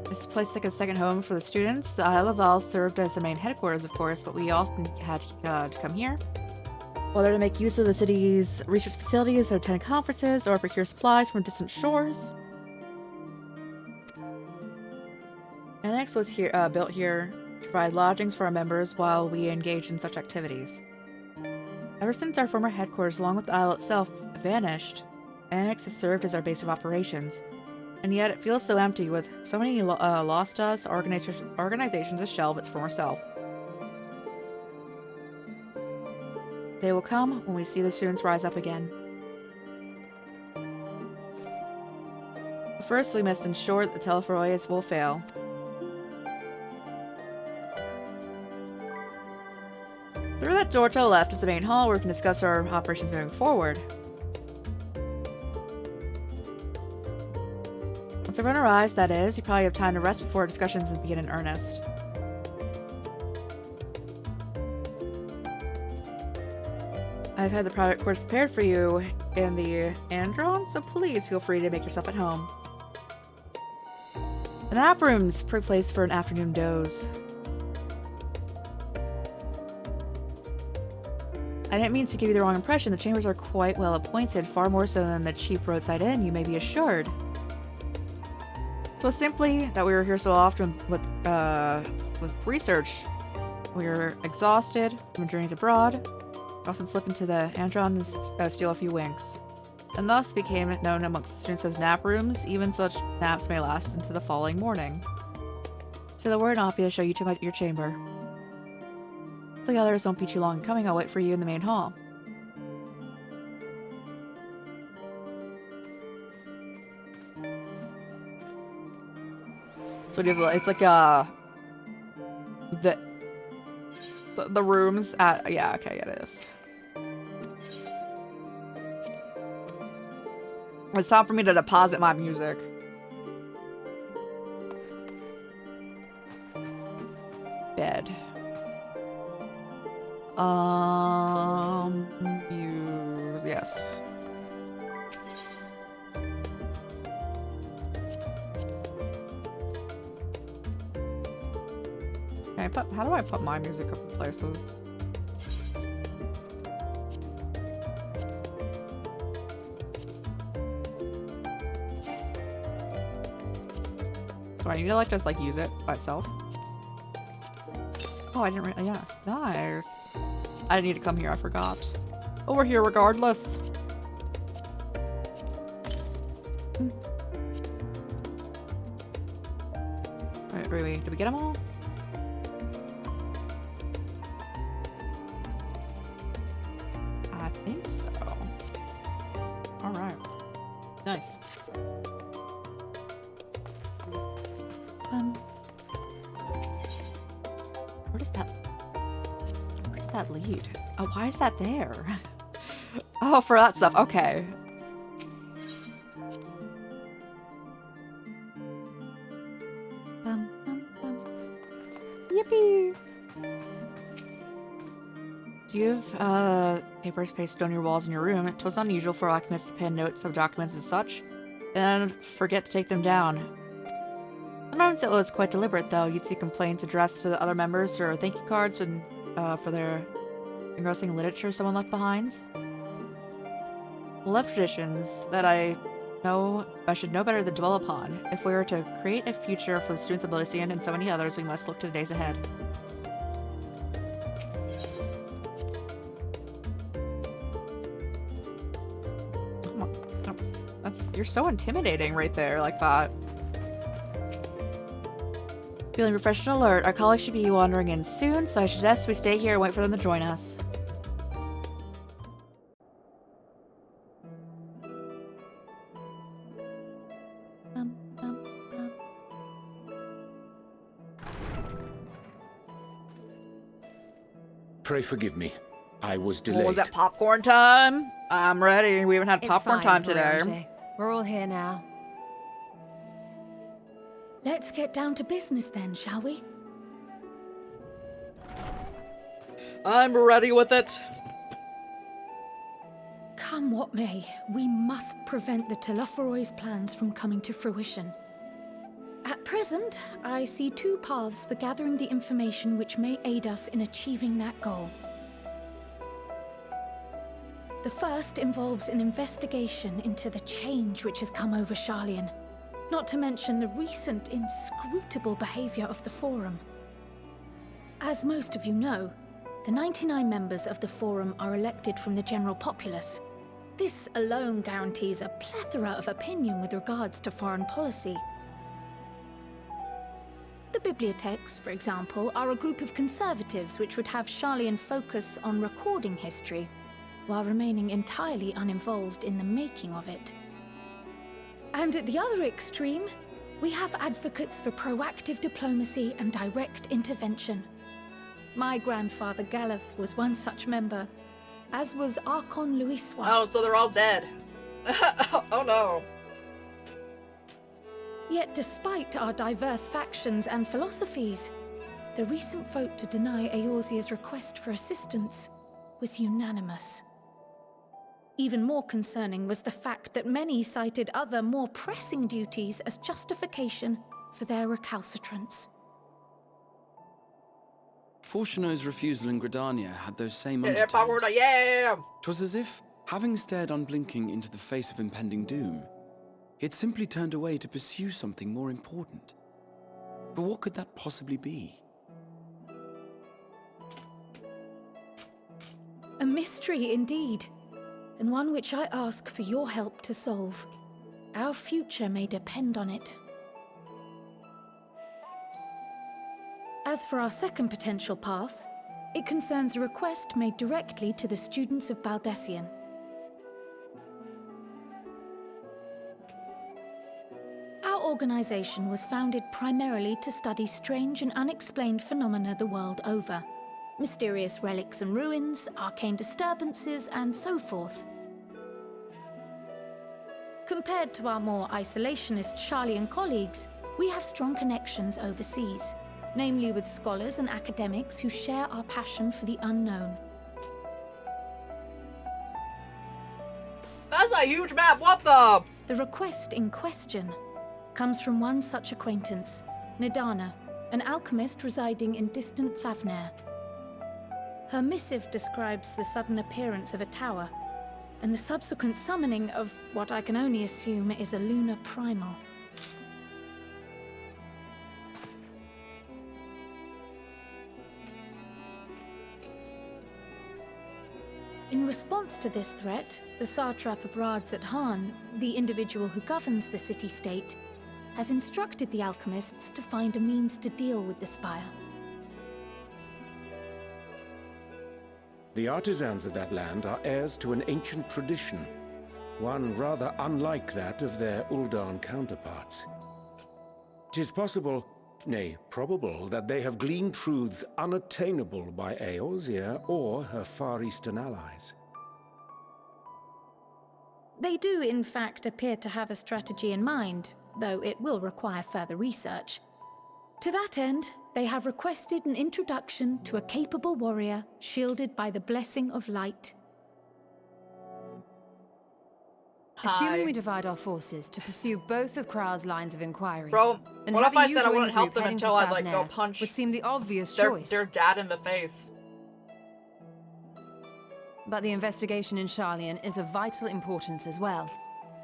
This place is like a second home for the students. The Isle of Val served as the main headquarters, of course, but we often had to come here. Whether to make use of the city's research facilities or attend conferences or procure supplies from distant shores. Annex was built here to provide lodgings for our members while we engage in such activities. Ever since our former headquarters, along with the Isle itself, vanished, Annex has served as our base of operations. And yet it feels so empty, with so many lost to us, organizations to shelve its former self. They will come when we see the students rise up again. But first, we must ensure that the Telephoroids will fail. Through that door to the left is the main hall where we can discuss our operations moving forward. Once everyone arrives, that is, you probably have time to rest before discussions begin in earnest. I've had the private quarters prepared for you in the Andron, so please feel free to make yourself at home. The nap room's perfect place for an afternoon doze. I didn't mean to give you the wrong impression. The chambers are quite well appointed, far more so than the cheap roadside inn, you may be assured. So simply that we were here so often with research. We were exhausted from journeys abroad. We often slip into the Andron and steal a few winks. And thus became known amongst the students as nap rooms. Even such naps may last into the following morning. So the word off, show you to your chamber. The others won't be too long in coming. I'll wait for you in the main hall. So it's like the rooms at, yeah, okay, it is. It's time for me to deposit my music. Bed. Yes. How do I put my music up in places? Do I need to like just like use it by itself? Oh, I didn't really. Yes, nice. I didn't need to come here. I forgot. Oh, we're here regardless. Alright, did we get them all? I think so. Alright. Nice. Where does that lead? Oh, why is that there? Oh, for that stuff. Okay. Yippee! Do you have papers pasted on your walls in your room? It was unusual for occupants to pen notes of documents and such, then forget to take them down. Sometimes it was quite deliberate, though. You'd see complaints addressed to the other members or thank you cards and for their engrossing literature someone left behind. Love traditions that I should know better than dwell upon. If we were to create a future for the students of Lothian and so many others, we must look to the days ahead. You're so intimidating right there, like that. Feeling refreshed and alert, our colleagues should be wandering in soon, so I suggest we stay here and wait for them to join us. Pray forgive me. I was delayed. Oh, was that popcorn time? I'm ready. We haven't had popcorn time today. Roger. We're all here now. Let's get down to business then, shall we? I'm ready with it. Come what may, we must prevent the Telophoroi's plans from coming to fruition. At present, I see two paths for gathering the information which may aid us in achieving that goal. The first involves an investigation into the change which has come over Sharlayan, not to mention the recent inscrutable behavior of the Forum. As most of you know, the 99 members of the Forum are elected from the general populace. This alone guarantees a plethora of opinion with regards to foreign policy. The bibliotheques, for example, are a group of conservatives which would have Sharlayan focus on recording history, while remaining entirely uninvolved in the making of it. And at the other extreme, we have advocates for proactive diplomacy and direct intervention. My grandfather Galef was one such member, as was Archon Louisois. Oh, so they're all dead. Oh no. Yet despite our diverse factions and philosophies, the recent vote to deny Eorzea's request for assistance was unanimous. Even more concerning was the fact that many cited other, more pressing duties as justification for their recalcitrance. Fortuno's refusal in Gridania had those same undertones. Yeah! 'Twas as if, having stared unblinking into the face of impending doom, he had simply turned away to pursue something more important. But what could that possibly be? A mystery indeed, and one which I ask for your help to solve. Our future may depend on it. As for our second potential path, it concerns a request made directly to the students of Baldessian. Our organization was founded primarily to study strange and unexplained phenomena the world over. Mysterious relics and ruins, arcane disturbances, and so forth. Compared to our more isolationist Sharlayan colleagues, we have strong connections overseas, namely with scholars and academics who share our passion for the unknown. That's a huge map, what the? The request in question comes from one such acquaintance, Nidana, an alchemist residing in distant Thavnair. Her missive describes the sudden appearance of a tower, and the subsequent summoning of what I can only assume is a lunar primal. In response to this threat, the satrap of Radzat-Han, the individual who governs the city-state, has instructed the alchemists to find a means to deal with the spire. The artisans of that land are heirs to an ancient tradition, one rather unlike that of their Uldan counterparts. 'Tis possible, nay, probable, that they have gleaned truths unattainable by Eorzea or her Far Eastern allies. They do, in fact, appear to have a strategy in mind, though it will require further research. To that end, they have requested an introduction to a capable warrior shielded by the blessing of light. Assuming we divide our forces to pursue both of Kral's lines of inquiry, Bro, and what if I having you said I join wouldn't the help group them heading to until I like go Thavnair punch would seem the obvious their choice. dad in the face? But the investigation in Sharlayan is of vital importance as well.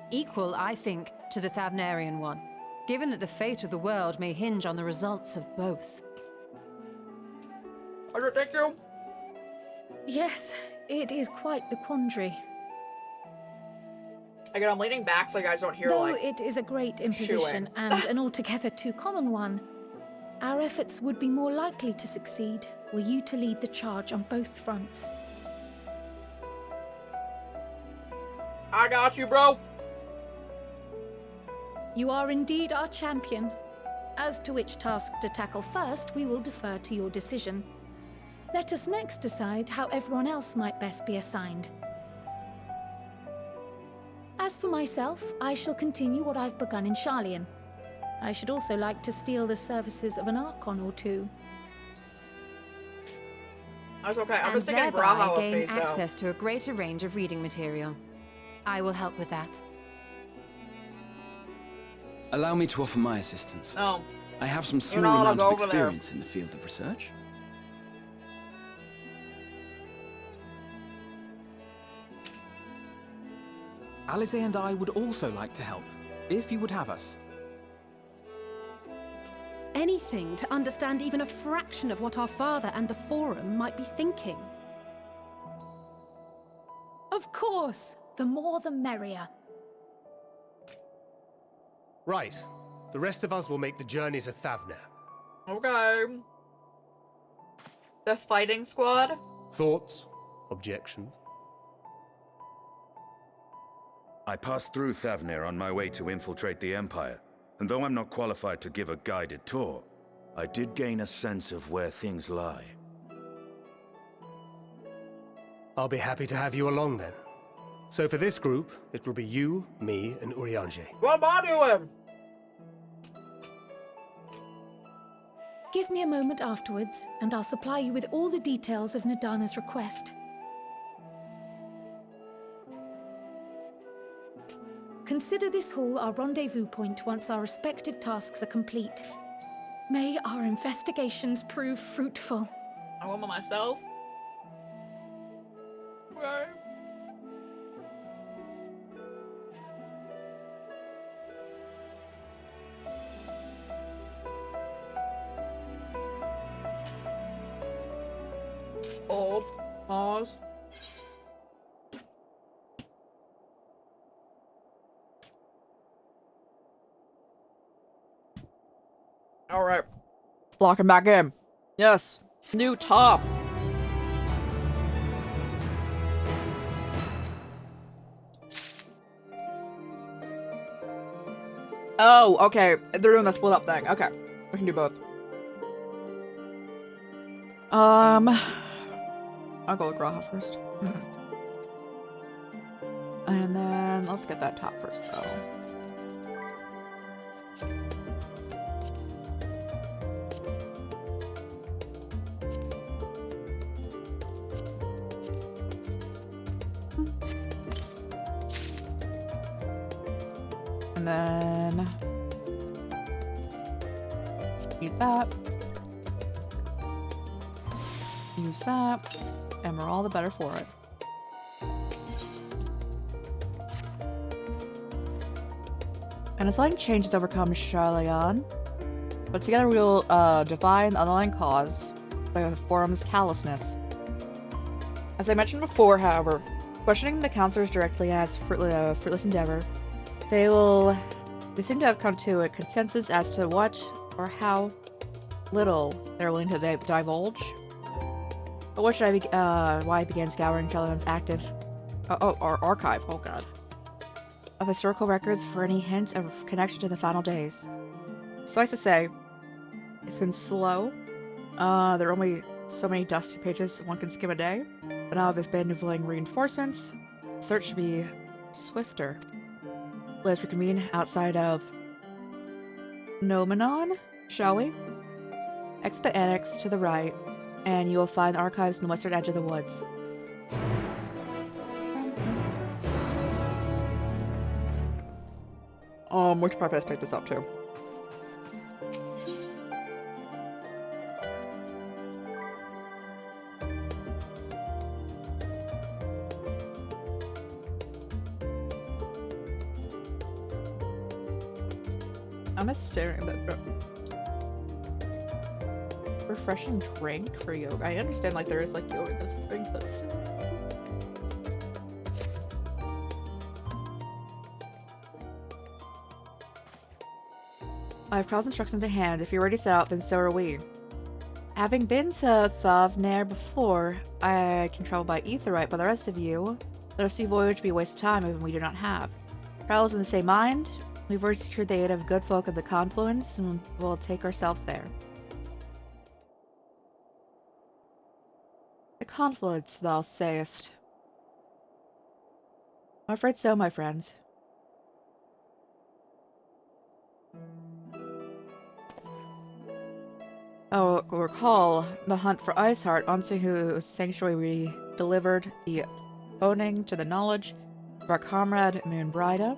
Equal, I think, to the Thavnarian one, given that the fate of the world may hinge on the results of both. Thank you. Yes, it is quite the quandary. Again, I'm leaning back so you guys don't hear, Though like, it is a great imposition and an altogether too common one, our efforts would be more likely to succeed were you to lead the charge on both fronts. I got you, bro. You are indeed our champion. As to which task to tackle first, we will defer to your decision. Let us next decide how everyone else might best be assigned. As for myself, I shall continue what I've begun in Sharlayan. I should also like to steal the services of an Archon or two. That's okay. I'm And just taking thereby Braha gain face, so. access to a greater range of reading material. I will help with that. Allow me to offer my assistance. Oh. I have some You're small not allowed amount to of go over there. experience in the field of research. Alize and I would also like to help, if you would have us. Anything to understand even a fraction of what our father and the Forum might be thinking. Of course! The more the merrier. Right. The rest of us will make the journey to Thavnair. Okay. The fighting squad? Thoughts? Objections? I passed through Thavnair on my way to infiltrate the Empire, and though I'm not qualified to give a guided tour, I did gain a sense of where things lie. I'll be happy to have you along then. So for this group, it will be you, me, and Urianger. What am I doing? Give me a moment afterwards, and I'll supply you with all the details of Nadana's request. Consider this hall our rendezvous point once our respective tasks are complete. May our investigations prove fruitful. I want myself. Right. Oh, pause. Alright. Locking back in. Yes. New top. Oh, okay. They're doing the split up thing. Okay. We can do both. I'll go with Graha first. And then let's get that top first, though. And then eat that. Use that. And we're all the better for it. And as light changes overcome Charlian, but together we will define the underlying cause, the forum's callousness. As I mentioned before, however, questioning the counselors directly as fruitless endeavor, they seem to have come to a consensus as to what or how little they're willing to divulge. But what should why I began scouring Charlian's our archive, oh god, of historical records for any hint of connection to the final days. Suffice to say, it's been slow. There are only so many dusty pages one can skim a day, but now with benevolent reinforcements, the search should be swifter. Let's reconvene outside of Nomenon, shall we? Exit the annex to the right, and you will find the archives on the western edge of the woods. We should probably pick this up too. I'm just staring at that refreshing drink for yoga. I understand like there is like yoga in this drink, but still. I have Prowl's instructions to hand. If you're ready to set out, then so are we. Having been to Thavnair before, I can travel by Aetheryte, but the rest of you, let our sea voyage be a waste of time if we do not have. Prowl's in the same mind. We've already secured the aid of good folk of the Confluence, and we'll take ourselves there. The Confluence, thou sayest. I'm afraid so, my friends. Oh, recall the hunt for Iceheart, onto whose sanctuary we delivered the owning to the knowledge of our comrade Moonbrida.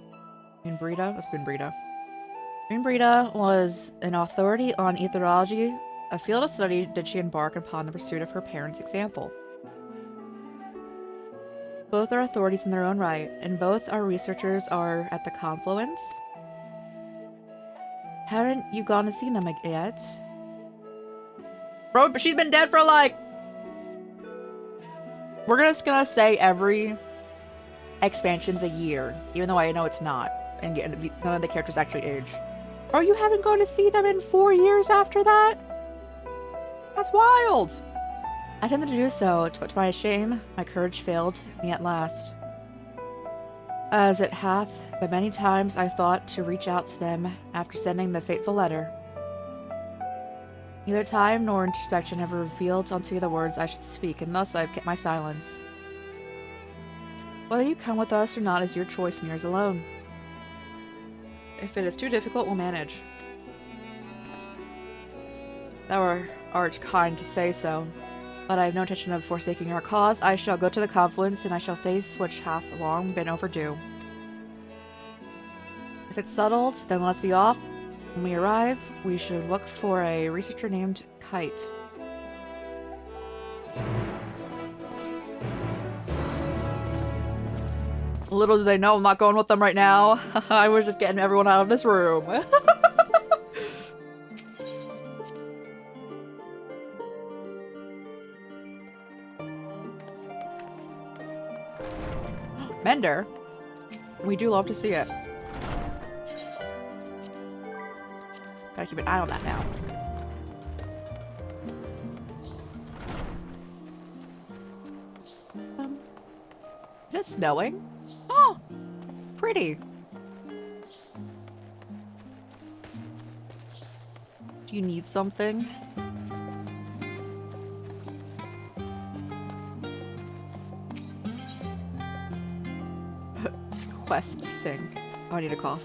Moonbrida was an authority on etherology, a field of study did she embark upon the pursuit of her parents' example. Both are authorities in their own right, and both our researchers are at the Confluence. Haven't you gone to see them yet? Bro, she's been dead for like... We're just gonna say every expansion's a year, even though I know it's not. And none of the characters actually age. Bro, you haven't gone to see them in 4 years after that? That's wild! I attempted to do so, but to my shame, my courage failed me at last. As it hath, the many times I thought to reach out to them after sending the fateful letter. Neither time nor introspection have revealed unto me the words I should speak, and thus I have kept my silence. Whether you come with us or not is your choice and yours alone. If it is too difficult, we'll manage. Thou art kind to say so, but I have no intention of forsaking our cause. I shall go to the confluence, and I shall face which hath long been overdue. If it's settled, then let's be off. When we arrive, we should look for a researcher named Kite. Little do they know I'm not going with them right now. I was just getting everyone out of this room. Mender. We do love to see it. Gotta keep an eye on that now. Is it snowing? Oh, pretty. Do you need something? Quest sync. Oh, I need a cough.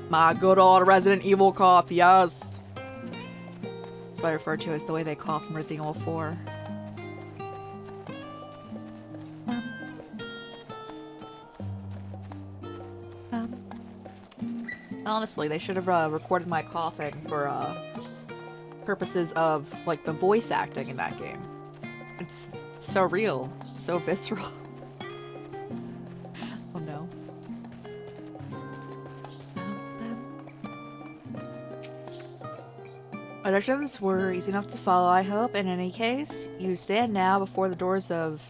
My good old Resident Evil cough, yes. That's what I refer to as the way they cough from Resident Evil 4. Honestly, they should have recorded my coughing for purposes of like the voice acting in that game. It's so real, so visceral. Oh no. Auditions were easy enough to follow, I hope. In any case, you stand now before the doors of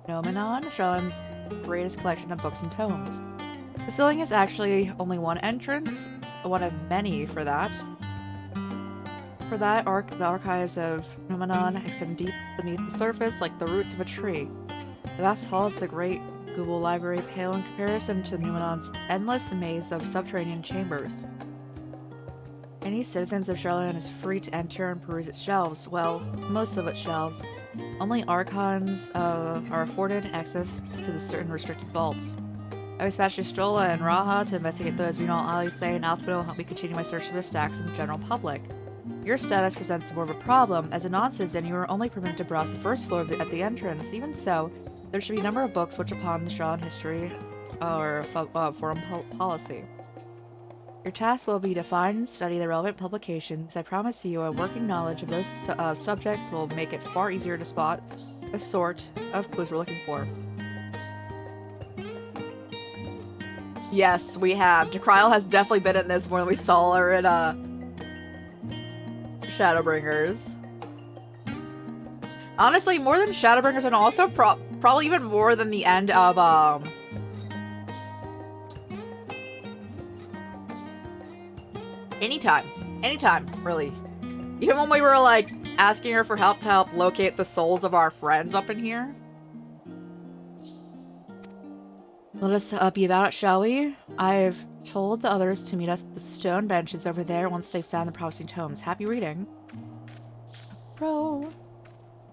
Nomenon, Charlone's greatest collection of books and tomes. This building is actually only one entrance, one of many for that. For that, the archives of Nomenon extend deep beneath the surface like the roots of a tree. The vast hall is the great Google Library, pale in comparison to Numenon's endless maze of subterranean chambers. Any citizens of Charlotte is free to enter and peruse its shelves. Well, most of its shelves. Only archons are afforded access to the certain restricted vaults. I dispatched Strolla and Raha to investigate those. Meanwhile, Alice and Alpha will help me continue my search for the stacks in the general public. Your status presents more of a problem. As a non-citizen, you are only permitted to browse the first floor at the entrance. Even so, there should be a number of books which upon the Charlotte history or foreign policy. Your task will be to find and study the relevant publications. I promise you a working knowledge of those subjects will make it far easier to spot the sort of clues we're looking for. Yes, we have. Dekryl has definitely been in this more than we saw her in Shadowbringers. Honestly, more than Shadowbringers, and also probably even more than the end of Anytime, really. Even when we were, like, asking her for help to help locate the souls of our friends up in here. Let us be about it, shall we? I've told the others to meet us at the stone benches over there once they've found the promising tomes. Happy reading. Bro.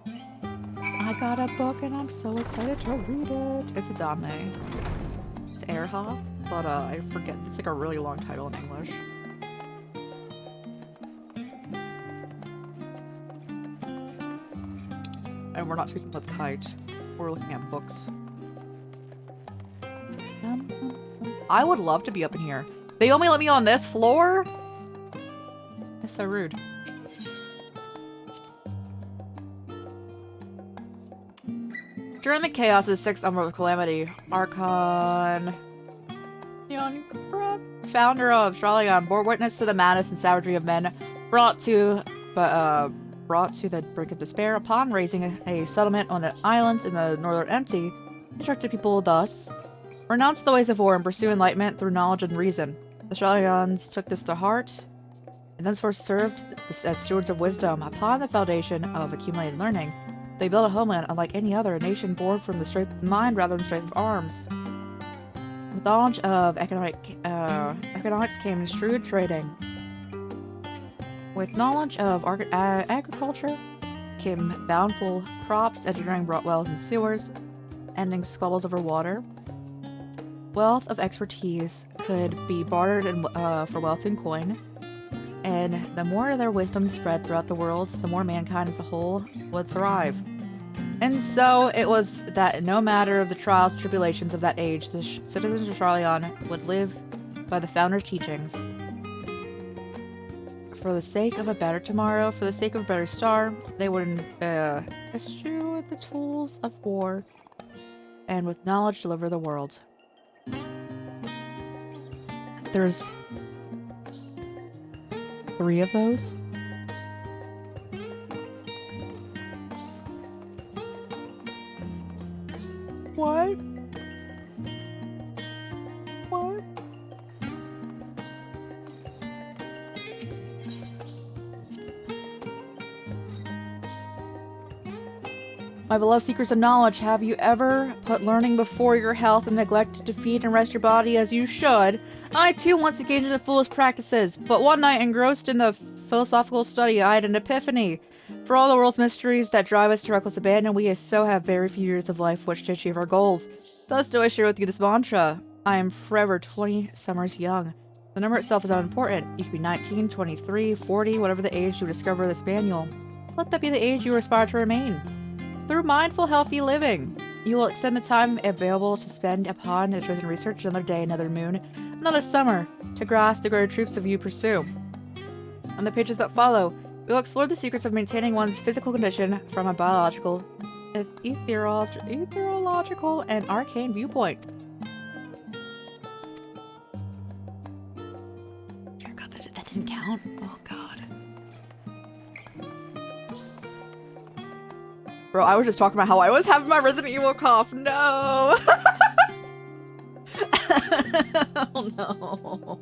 I got a book and I'm so excited to read it. It's a Dame. It's Erha, but I forget. It's like a really long title in English. And we're not speaking with Kite. We're looking at books. I would love to be up in here. They only let me on this floor? That's so rude. During the chaos of the Sixth Umbral Calamity, Archon founder of Stralion, bore witness to the madness and savagery of men brought to the brink of despair. Upon raising a settlement on an island in the northern Empty, instructed people thus: renounce the ways of war and pursue enlightenment through knowledge and reason. The Stralions took this to heart and thenceforth served as stewards of wisdom. Upon the foundation of accumulated learning, they built a homeland unlike any other, a nation born from the strength of mind rather than strength of arms. With knowledge of economics came shrewd trading. With knowledge of agriculture came bountiful crops. Engineering brought wells and sewers, ending squabbles over water. wealth of expertise could be bartered for wealth and coin, and the more their wisdom spread throughout the world, the more mankind as a whole would thrive. And so it was that no matter of the trials and tribulations of that age, the citizens of Charleon would live by the founder's teachings. For the sake of a better tomorrow, for the sake of a better star, they would eschew the tools of war, and with knowledge deliver the world. There's 3 of those. What? What? My beloved seekers of knowledge, have you ever put learning before your health and neglected to feed and rest your body as you should? I too once engaged in the foolish practices, but one night engrossed in the philosophical study I had an epiphany. For all the world's mysteries that drive us to reckless abandon, we so have very few years of life which to achieve our goals. Thus do I share with you this mantra. I am forever 20 summers young. The number itself is unimportant. You could be 19, 23, 40, whatever the age you discover this manual. Let that be the age you aspire to remain. Through mindful, healthy living, you will extend the time available to spend upon the chosen research another day, another moon, another summer, to grasp the greater truths of you pursue. On the pages that follow, we will explore the secrets of maintaining one's physical condition from a biological, ethereological, and arcane viewpoint. Dear God, that didn't count? Oh God. Bro, I was just talking about how I was having my Resident Evil cough. No! Oh no.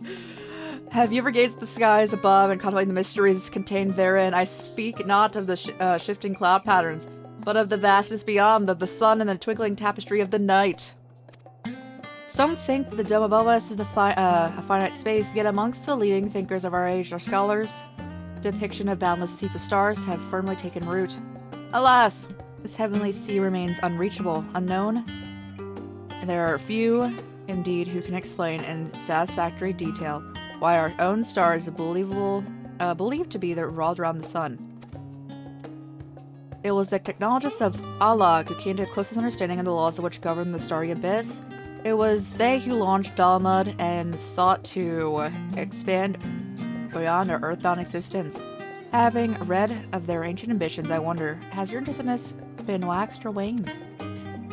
Have you ever gazed at the skies above and contemplated the mysteries contained therein? I speak not of the shifting cloud patterns, but of the vastness beyond, of the sun and the twinkling tapestry of the night. Some think that the dome above us is a finite space, yet amongst the leading thinkers of our age, our scholars' depiction of boundless seas of stars have firmly taken root. Alas, this heavenly sea remains unreachable, unknown, and there are few, indeed, who can explain in satisfactory detail why our own star is believed to be revolved around the sun. It was the technologists of Allah who came to the closest understanding of the laws of which govern the starry abyss. It was they who launched Dalamud and sought to expand beyond our earthbound existence. Having read of their ancient ambitions, I wonder, has your interest in this been waxed or waned?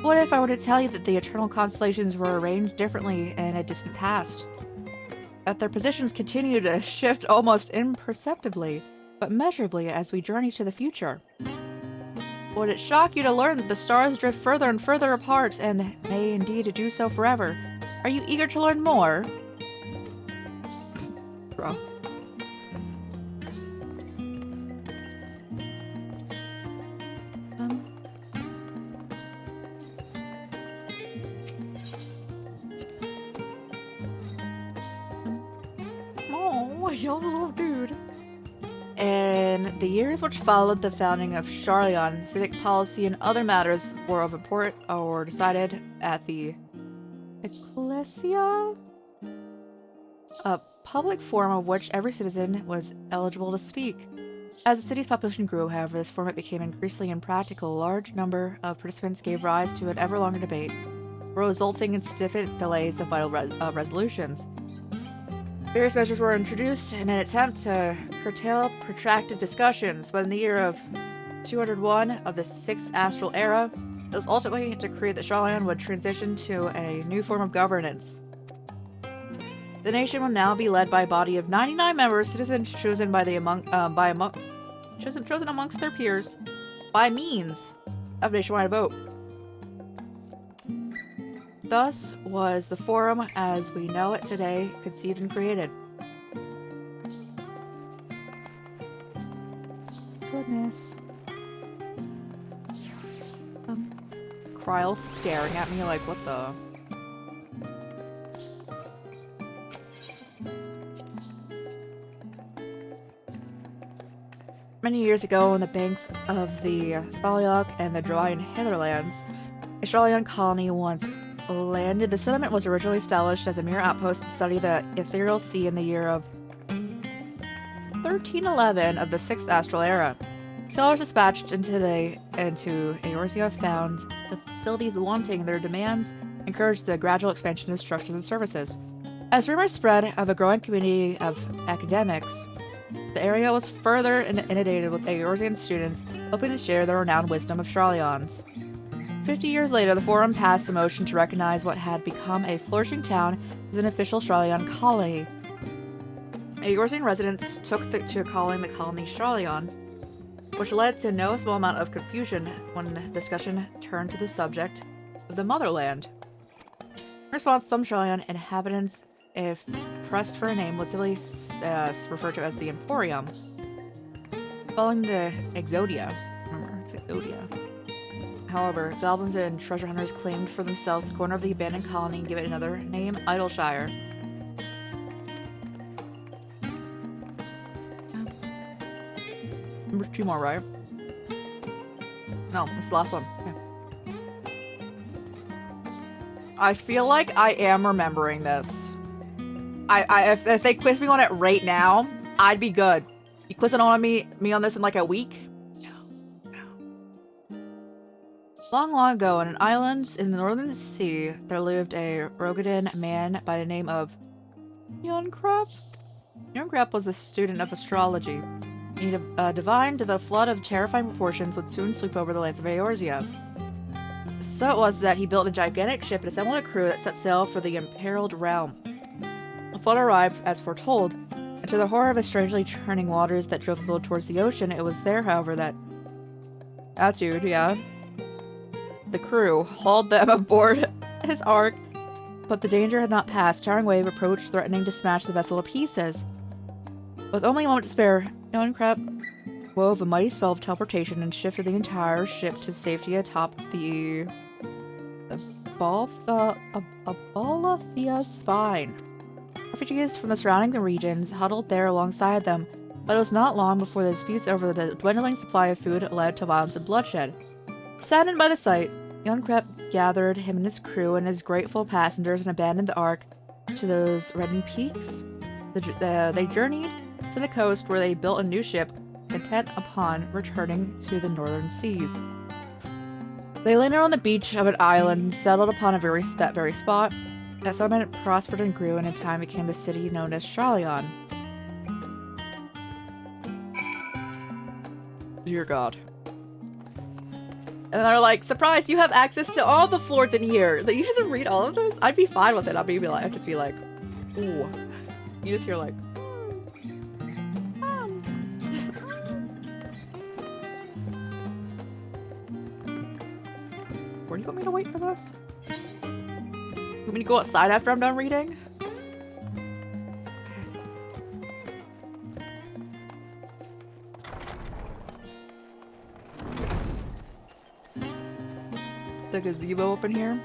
What if I were to tell you that the eternal constellations were arranged differently in a distant past? That their positions continue to shift almost imperceptibly, but measurably as we journey to the future? Would it shock you to learn that the stars drift further and further apart, and may indeed do so forever? Are you eager to learn more? Bro. Oh, dude. In the years which followed the founding of Charleon, civic policy and other matters were of import or decided at the Ecclesia, a public forum of which every citizen was eligible to speak. As the city's population grew, however, this format became increasingly impractical. A large number of participants gave rise to an ever longer debate, resulting in significant delays of vital resolutions. Various measures were introduced in an attempt to curtail protracted discussions, but in the year of 201 of the 6th Astral Era, it was ultimately decreed that Charleon would transition to a new form of governance. The nation will now be led by a body of 99 members, citizens chosen chosen amongst their peers by means of nationwide vote. Thus was the forum as we know it today conceived and created. Goodness. Kryle's staring at me like, what the? Many years ago, on the banks of the Thaliok and the Dryan Hitherlands, a Charleon colony once landed. The settlement was originally established as a mere outpost to study the ethereal sea in the year of 1311 of the 6th astral era. Scholars dispatched into Eorzea found the facilities wanting. Their demands encouraged the gradual expansion of structures and services. As rumors spread of a growing community of academics, the area was further inundated with Eorzean students hoping to share the renowned wisdom of Shralions. 50 years later, the Forum passed a motion to recognize what had become a flourishing town as an official Shralion colony. Eorzean residents took to calling the colony Shralion, which led to no small amount of confusion when discussion turned to the subject of the motherland. In response, some Shralion inhabitants, if pressed for a name, would simply refer to as the Emporium. Following the Exodia. Remember, it's Exodia. However, goblins and treasure hunters claimed for themselves the corner of the abandoned colony and give it another name, Idleshire. Number 2 more, right? No, it's the last one. Okay. I feel like I am remembering this. If they quiz me on it right now, I'd be good. You quizzing on me on this in like a week? Long, long ago, on an island in the northern sea, there lived a Rogadan man by the name of Yonkrep. Yonkrep was a student of astrology. He divined the flood of terrifying proportions would soon sweep over the lands of Eorzea. So it was that he built a gigantic ship and assembled a crew that set sail for the imperiled realm. The flood arrived, as foretold, and to the horror of the strangely churning waters that drove the boat towards the ocean, it was there, however, that... Attitude, yeah. The crew hauled them aboard his ark, but the danger had not passed. Towering wave approached, threatening to smash the vessel to pieces. With only a moment to spare, Yonkrep wove a mighty spell of teleportation and shifted the entire ship to safety atop the Abolethia spine. Refugees from the surrounding regions huddled there alongside them, but it was not long before the disputes over the dwindling supply of food led to violence and bloodshed. Saddened by the sight, Yonkrep gathered him and his crew and his grateful passengers and abandoned the ark to those reddened peaks. They journeyed to the coast where they built a new ship, intent upon returning to the northern seas. They landed on the beach of an island and settled upon that very spot. That settlement prospered and grew, and in time became the city known as Shralion. Dear God. And they're like, surprise, you have access to all the floors in here. That you have to read all of those? I'd be fine with it. I'd just be like, ooh. You just hear like, where do you want me to wait for this? You want me to go outside after I'm done reading? The gazebo up in here.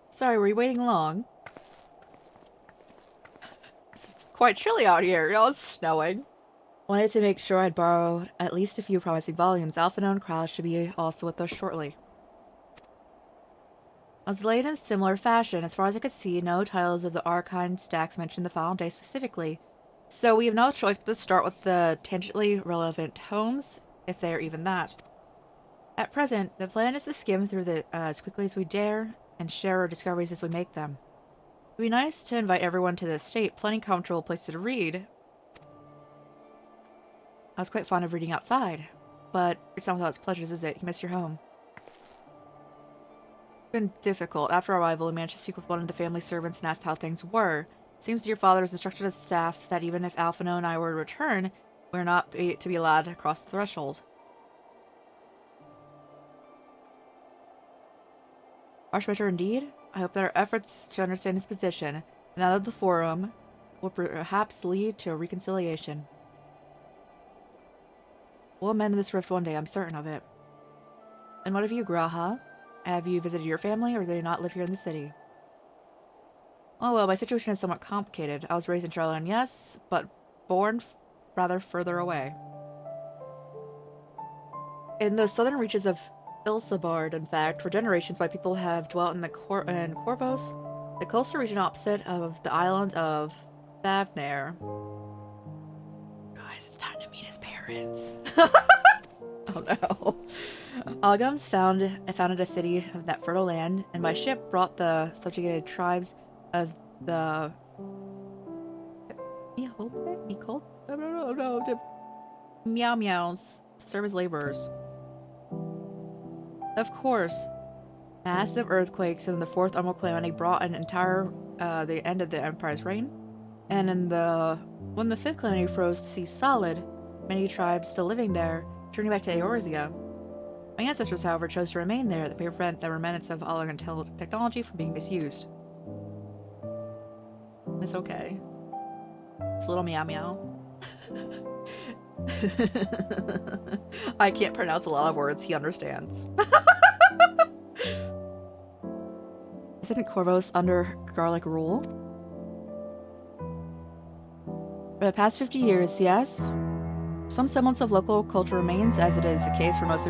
Sorry, were you waiting long? It's quite chilly out here. Y'all, it's snowing. Wanted to make sure I'd borrowed at least a few promising volumes. Alphinaud and Krauss should be also with us shortly. I was delayed in similar fashion. As far as I could see, no titles of the Arcane stacks mentioned the final day specifically. So we have no choice but to start with the tangentially relevant tomes, if they are even that. At present, the plan is to skim through them as quickly as we dare, and share our discoveries as we make them. It would be nice to invite everyone to the estate, plenty comfortable place to read. I was quite fond of reading outside, but it's not without its pleasures, is it? You miss your home. It's been difficult. After our arrival, we managed to speak with one of the family servants and asked how things were. It seems that your father has instructed his staff that even if Alphinaud and I were to return, we're not to be allowed to cross the threshold. Archbishop, indeed. I hope that our efforts to understand his position and that of the Forum will perhaps lead to a reconciliation. We'll mend this rift one day, I'm certain of it. And what of you, Graha? Have you visited your family, or do they not live here in the city? Oh well, my situation is somewhat complicated. I was raised in Charlotte, yes, but born rather further away. In the southern reaches of Ilsabard, in fact, for generations my people have dwelt in Corvos, the coastal region opposite of the island of Thavnair. Guys, it's time to meet his parents. Oh no. Algams founded a city of that fertile land, and by ship brought the subjugated tribes of the Meow Meows to serve as laborers. Of course, massive earthquakes and the Fourth Umbral Calamity brought an entire the end of the Empire's reign, and when the Fifth Calamity froze the sea solid, many tribes still living there turning back to Eorzea. My ancestors, however, chose to remain there to prevent the remnants of Allagan technology from being misused. It's okay. It's little Meow Meow. I can't pronounce a lot of words he understands. Isn't Corvos under Garlic rule? For the past 50 years, yes. Some semblance of local culture remains, as it is the case for most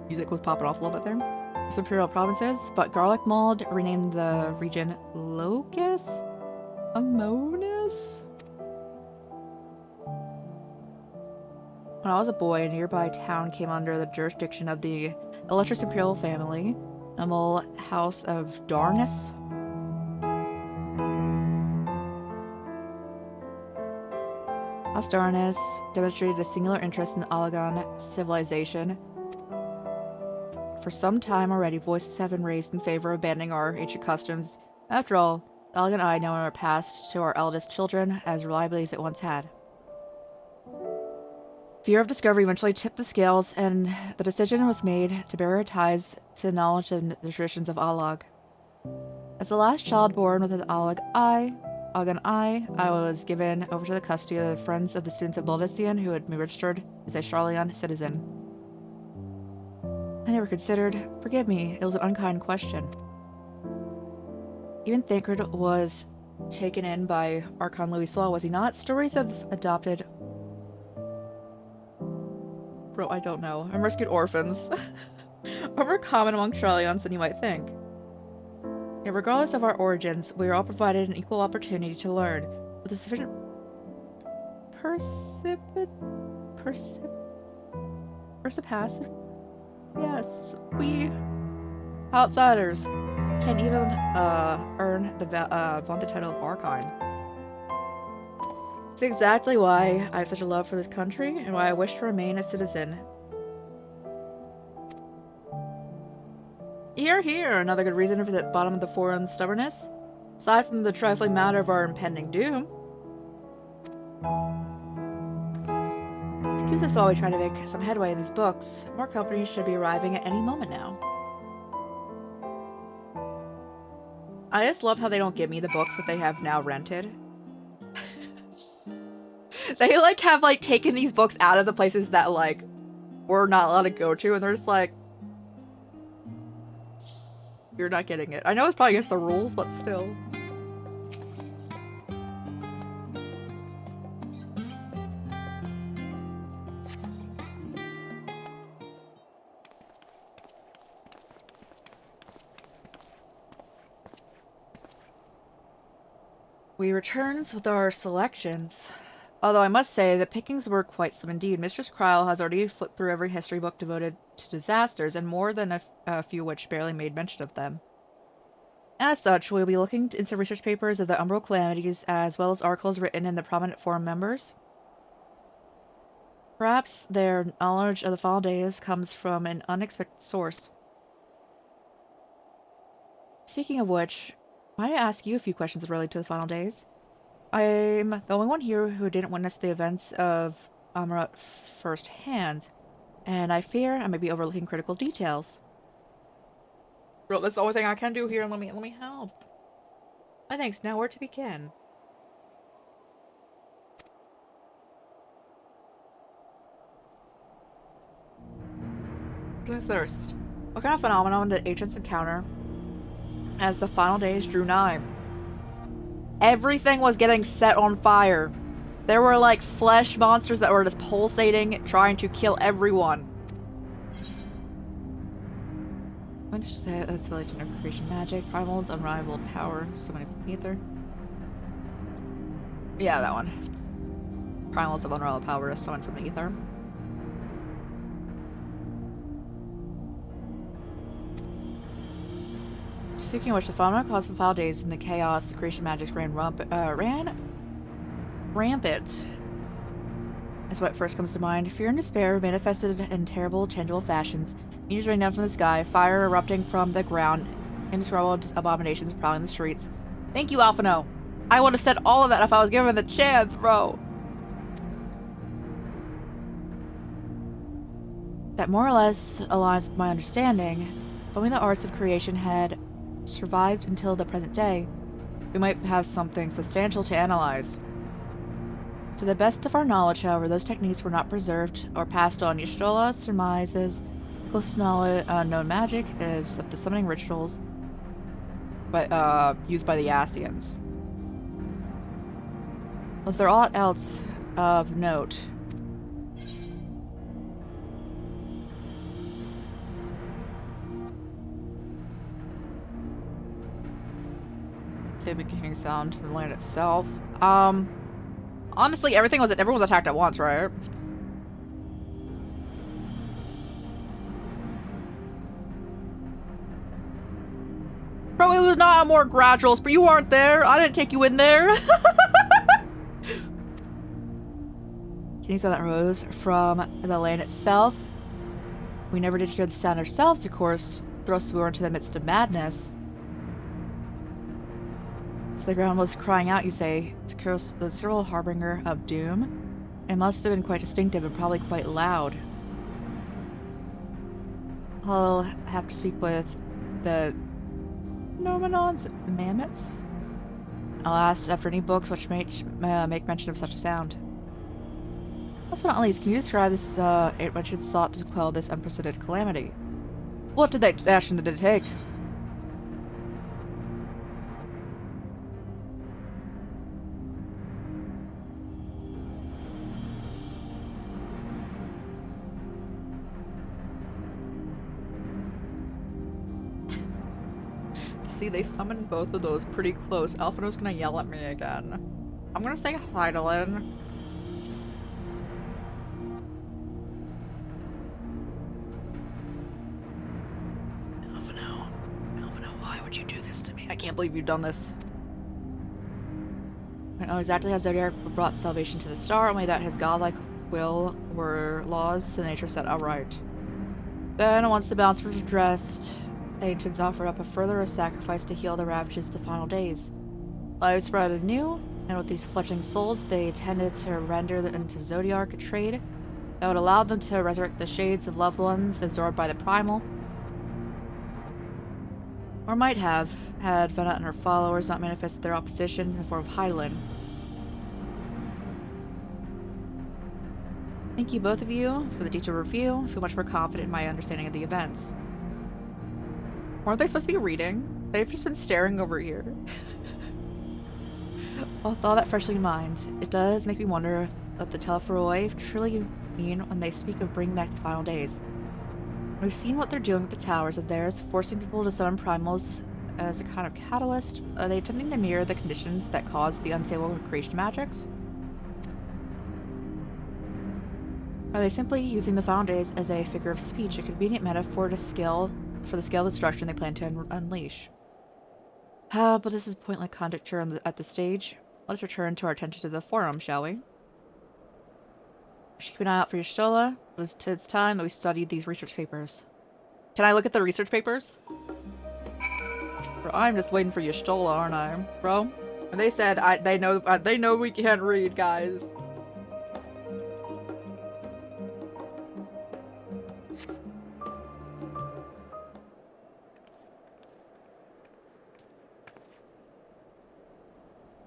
music was popping off a little bit there. Most imperial provinces, but Garlic Mold renamed the region Locus Amonis? When I was a boy, a nearby town came under the jurisdiction of the illustrious imperial family, noble house of Darnus. House Darnus demonstrated a singular interest in the Allagan civilization. For some time already, voices have been raised in favor of abandoning our ancient customs. After all, the Allagan Eye no longer passed to our eldest children as reliably as it once had. Fear of discovery eventually tipped the scales, and the decision was made to bury our ties to knowledge of the traditions of Allag. As the last child born with an Allagan Eye, I was given over to the custody of the friends of the students of Baldistian who had been registered as a Charlian citizen. I never considered. Forgive me, it was an unkind question. Even Thancred was taken in by Archon Louisoix, was he not? Stories of adopted... Bro, I don't know. And rescued orphans are more common among Charlians than you might think. Yet regardless of our origins, we are all provided an equal opportunity to learn with a sufficient perspicacity. Yes, we outsiders can even earn the vaunted title of Archon. It's exactly why I have such a love for this country and why I wish to remain a citizen. Hear, hear! Another good reason for the bottom of the forum's stubbornness. Aside from the trifling matter of our impending doom. Excuse us while we try to make some headway in these books. More companies should be arriving at any moment now. I just love how they don't give me the books that they have now rented. They like have like taken these books out of the places that like we're not allowed to go to, and they're just like, you're not getting it. I know it's probably against the rules, but still. We returns with our selections. Although I must say that pickings were quite slim indeed. Mistress Kryle has already flipped through every history book devoted to disasters, and more than a few which barely made mention of them. As such, we'll be looking into research papers of the Umbral Calamities, as well as articles written in the prominent forum members. Perhaps their knowledge of the Final Days comes from an unexpected source. Speaking of which, might I ask you a few questions related to the Final Days? I'm the only one here who didn't witness the events of Amrut firsthand, and I fear I may be overlooking critical details. Bro, that's the only thing I can do here. Let me help. My thanks. Now where to begin? Who's thirst? What kind of phenomenon did ancients encounter as the final days drew nigh? Everything was getting set on fire. There were like flesh monsters that were just pulsating, trying to kill everyone. I'm going to say that's related to creation magic, primals, unrivaled power, summoning from ether. Yeah, that one. Primals of unrivaled power, summoned from the ether. Speaking of which, the phenomenon caused for final days in the chaos, the creation magics ran rampant. That's what first comes to mind. Fear and despair manifested in terrible, changeable fashions. Meteors raining down from the sky, fire erupting from the ground, indescribable abominations prowling the streets. Thank you, Alphino. I would have said all of that if I was given the chance, bro. That more or less aligns with my understanding. If only the arts of creation had survived until the present day, we might have something substantial to analyze. To the best of our knowledge, however, those techniques were not preserved or passed on. Y'shtola surmises close to knowledge, known magic is of the summoning rituals used by the Asians. Was there aught else of note? Say beginning sound from the land itself. Honestly, everyone was attacked at once, right? Bro, it was not more gradual, but you weren't there. I didn't take you in there. Can you sound that rose from the land itself? We never did hear the sound ourselves, of course. Thrust we were into the midst of madness. So the ground was crying out, you say. The cerebral harbinger of doom. It must have been quite distinctive and probably quite loud. I'll have to speak with the Normanons, mammoths. I'll ask after any books which make mention of such a sound. Last but not least, can you describe this which had sought to quell this unprecedented calamity? What action did it take? See, they summoned both of those pretty close. Alphino's gonna yell at me again. I'm gonna say Heidelin. Alphino, why would you do this to me? I can't believe you've done this. I know exactly how Zodiac brought salvation to the star, only that his godlike will were laws to nature set outright. Then, once the balance was redressed, the ancients offered up a further sacrifice to heal the ravages of the final days. Lives spread anew, and with these fledgling souls, they intended to render into Zodiac a trade that would allow them to resurrect the shades of loved ones absorbed by the primal. Or might have, had Vena and her followers not manifested their opposition in the form of Heidelin. Thank you both of you for the detailed review. I feel much more confident in my understanding of the events. Weren't they supposed to be reading? They've just been staring over here. With all that freshly in mind, it does make me wonder if the Telefroi truly mean when they speak of bringing back the final days. We've seen what they're doing with the towers of theirs, forcing people to summon primals as a kind of catalyst. Are they attempting to mirror the conditions that cause the unstable creation magics? Are they simply using the final days as a figure of speech, a convenient metaphor for the scale of destruction they plan to unleash? But this is pointless conjecture at this stage. Let us return to our attention to the forum, shall we? Keep an eye out for Y'shtola. It's time that we study these research papers. Can I look at the research papers? Bro, I'm just waiting for Y'shtola, aren't I, bro? And they said they know we can't read, guys.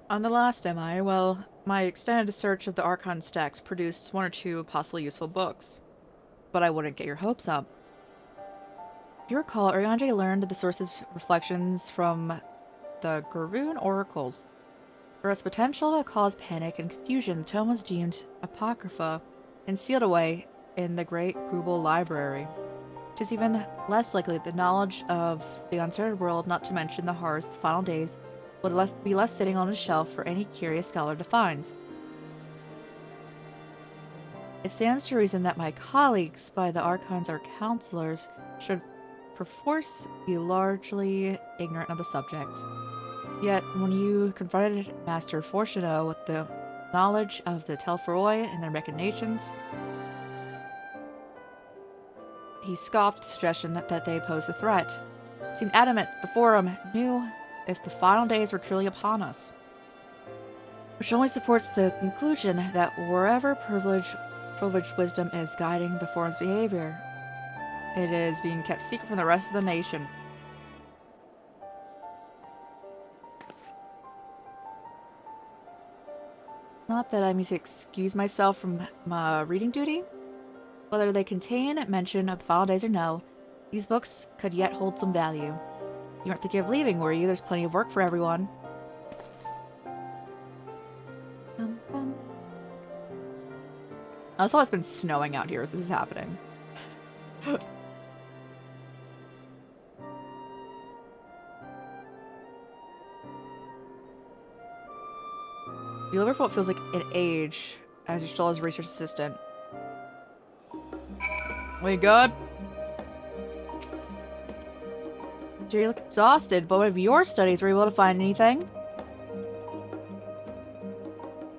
On the last, am I? Well, my extended search of the Archon stacks produced one or two possibly useful books. But I wouldn't get your hopes up. you recall, Ariandre learned the source's reflections from the Garoon oracles. For its potential to cause panic and confusion, the tome was deemed apocrypha and sealed away in the Great Grubel Library. It is even less likely that the knowledge of the uncharted world, not to mention the horrors of the final days, would be left sitting on a shelf for any curious scholar to find. It stands to reason that my colleagues, by the Archons or counselors, should perforce be largely ignorant of the subject. Yet, when you confronted Master Fortuneau with the knowledge of the Telferoi and their machinations, he scoffed at the suggestion that they posed a threat. He seemed adamant the Forum knew if the final days were truly upon us. Which only supports the conclusion that wherever privileged wisdom is guiding the Forum's behavior, it is being kept secret from the rest of the nation. Not that I mean to excuse myself from my reading duty. Whether they contain mention of the final days or no, these books could yet hold some value. You aren't thinking of leaving, were you? There's plenty of work for everyone. It's always been snowing out here as this is happening. You live for what feels like an age as you're still as a research assistant. We good? You look exhausted, but what if your studies were able to find anything?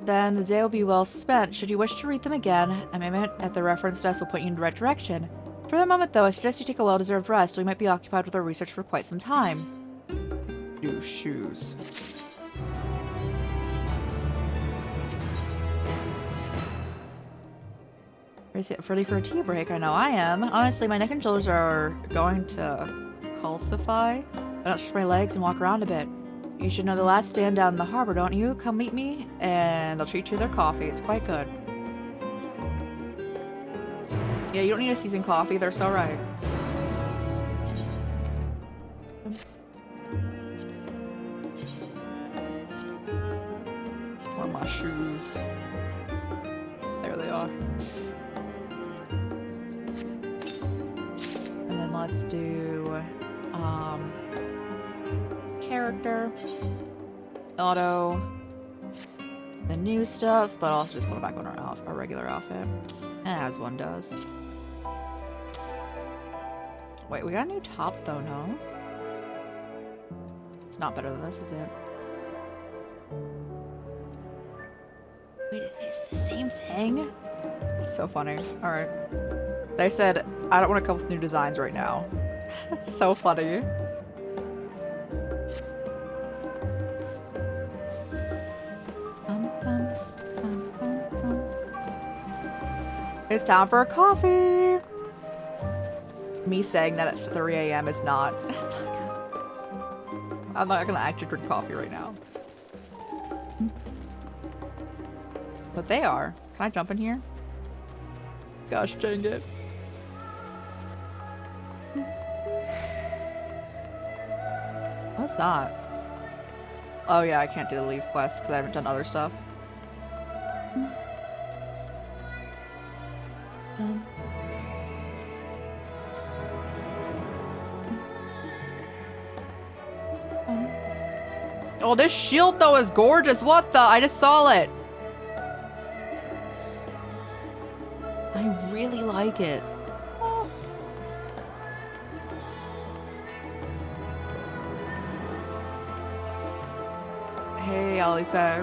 Then the day will be well spent. Should you wish to read them again, a moment at the reference desk will point you in the right direction. For the moment, though, I suggest you take a well-deserved rest. We might be occupied with our research for quite some time. New shoes. Ready for a tea break? I know I am. Honestly, my neck and shoulders are going to calcify. But I'll stretch my legs and walk around a bit. You should know the last stand down in the harbor, don't you? Come meet me, and I'll treat you to their coffee. It's quite good. Yeah, you don't need a seasoned coffee. They're so right. Where are my shoes? There they are. And then let's do character, auto, the new stuff, but also just put it back on our regular outfit, as one does. Wait, we got a new top though, no? It's not better than this, is it? Wait, it is the same thing? It's so funny. Alright. They said, I don't want to come with new designs right now. It's so funny. It's time for a coffee! Me saying that at 3 a.m. is not... It's not good. I'm not gonna actually drink coffee right now. But they are. Can I jump in here? Gosh dang it. What's that? Oh yeah, I can't do the leave quest because I haven't done other stuff. Oh, this shield though is gorgeous. What the? I just saw it. I really like it. Oh. Hey, Alisa.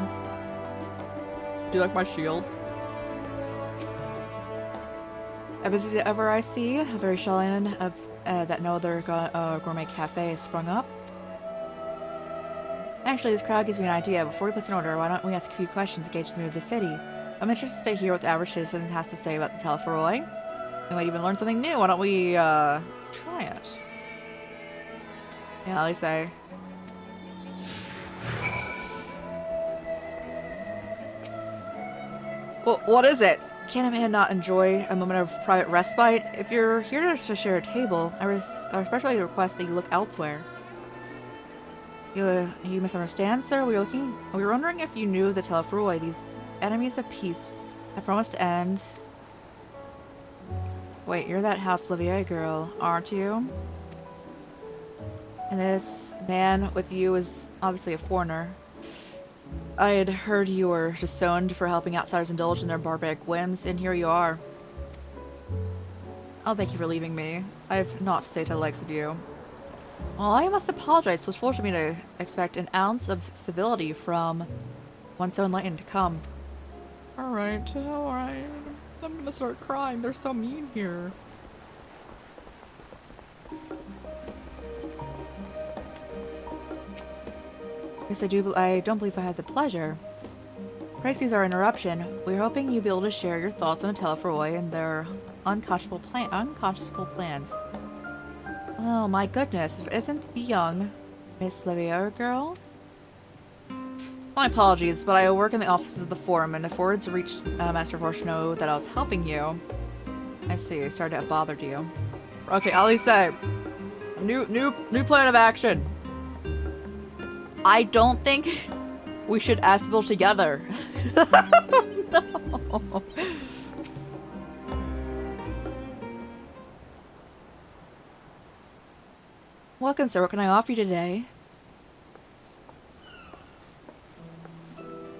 Do you like my shield? As ever I see, a very shallow of that no other gourmet cafe has sprung up. Actually, this crowd gives me an idea. Before we put in order, why don't we ask a few questions to gauge the mood of the city? I'm interested to hear what the average citizen has to say about the Telferoi. We might even learn something new. Why don't we try it? Yeah, at least I... Well, what is it? Can a man not enjoy a moment of private respite? If you're here to share a table, I especially request that you look elsewhere. You misunderstand, sir? We were wondering if you knew the Telefroi, these enemies of peace. I promised to end. Wait, you're that House Livier girl, aren't you? And this man with you is obviously a foreigner. I had heard you were disowned for helping outsiders indulge in their barbaric whims, and here you are. Oh, thank you for leaving me. I have naught to say to the likes of you. Well, I must apologize. It was foolish of me to expect an ounce of civility from one so enlightened to come. Alright, alright. I'm gonna start crying. They're so mean here. Yes, I don't believe I had the pleasure. Excuse our interruption. We're hoping you'll be able to share your thoughts on the Telefroi and their unconscionable plans. Oh my goodness, isn't the young Miss Livier girl? My apologies, but I work in the offices of the Forum, and if words reached Master Fortuno that I was helping you... I see, sorry to have bothered you. Okay, I'll at least say, new plan of action. I don't think we should ask people together. No. Welcome, sir. What can I offer you today?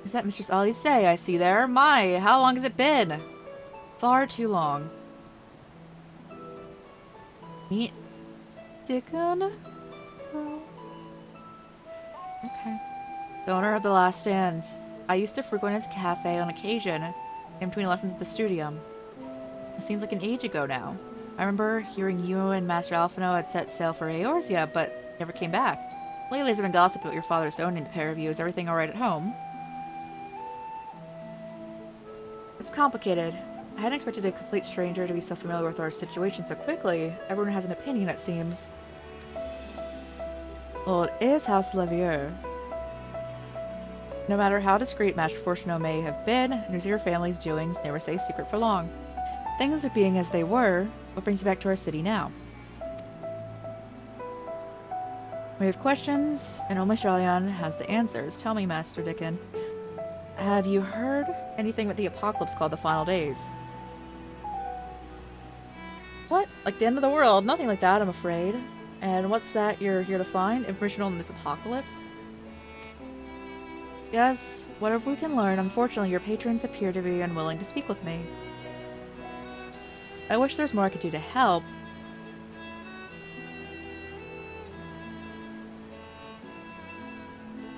Is that Mistress Alice I see there? My, how long has it been? Far too long. Meet Dickon? Okay. The owner of the Last Stands. I used to frequent his cafe on occasion, in between lessons at the studium. It seems like an age ago now. I remember hearing you and Master Alphino had set sail for Eorzea, but never came back. Lately there's been gossip about your father's owning the pair of you. Is everything alright at home? It's complicated. I hadn't expected a complete stranger to be so familiar with our situation so quickly. Everyone has an opinion, it seems. Well, it is House Livier. No matter how discreet Master Fortuno may have been, news of your family's doings never stay secret for long. Things being as they were, what brings you back to our city now? We have questions, and only Charlian has the answers. Tell me, Master Dickon. Have you heard anything about the apocalypse called the Final Days? What? Like the end of the world? Nothing like that, I'm afraid. And what's that you're here to find? Information on this apocalypse? Yes, whatever we can learn. Unfortunately, your patrons appear to be unwilling to speak with me. I wish there's more I could do to help.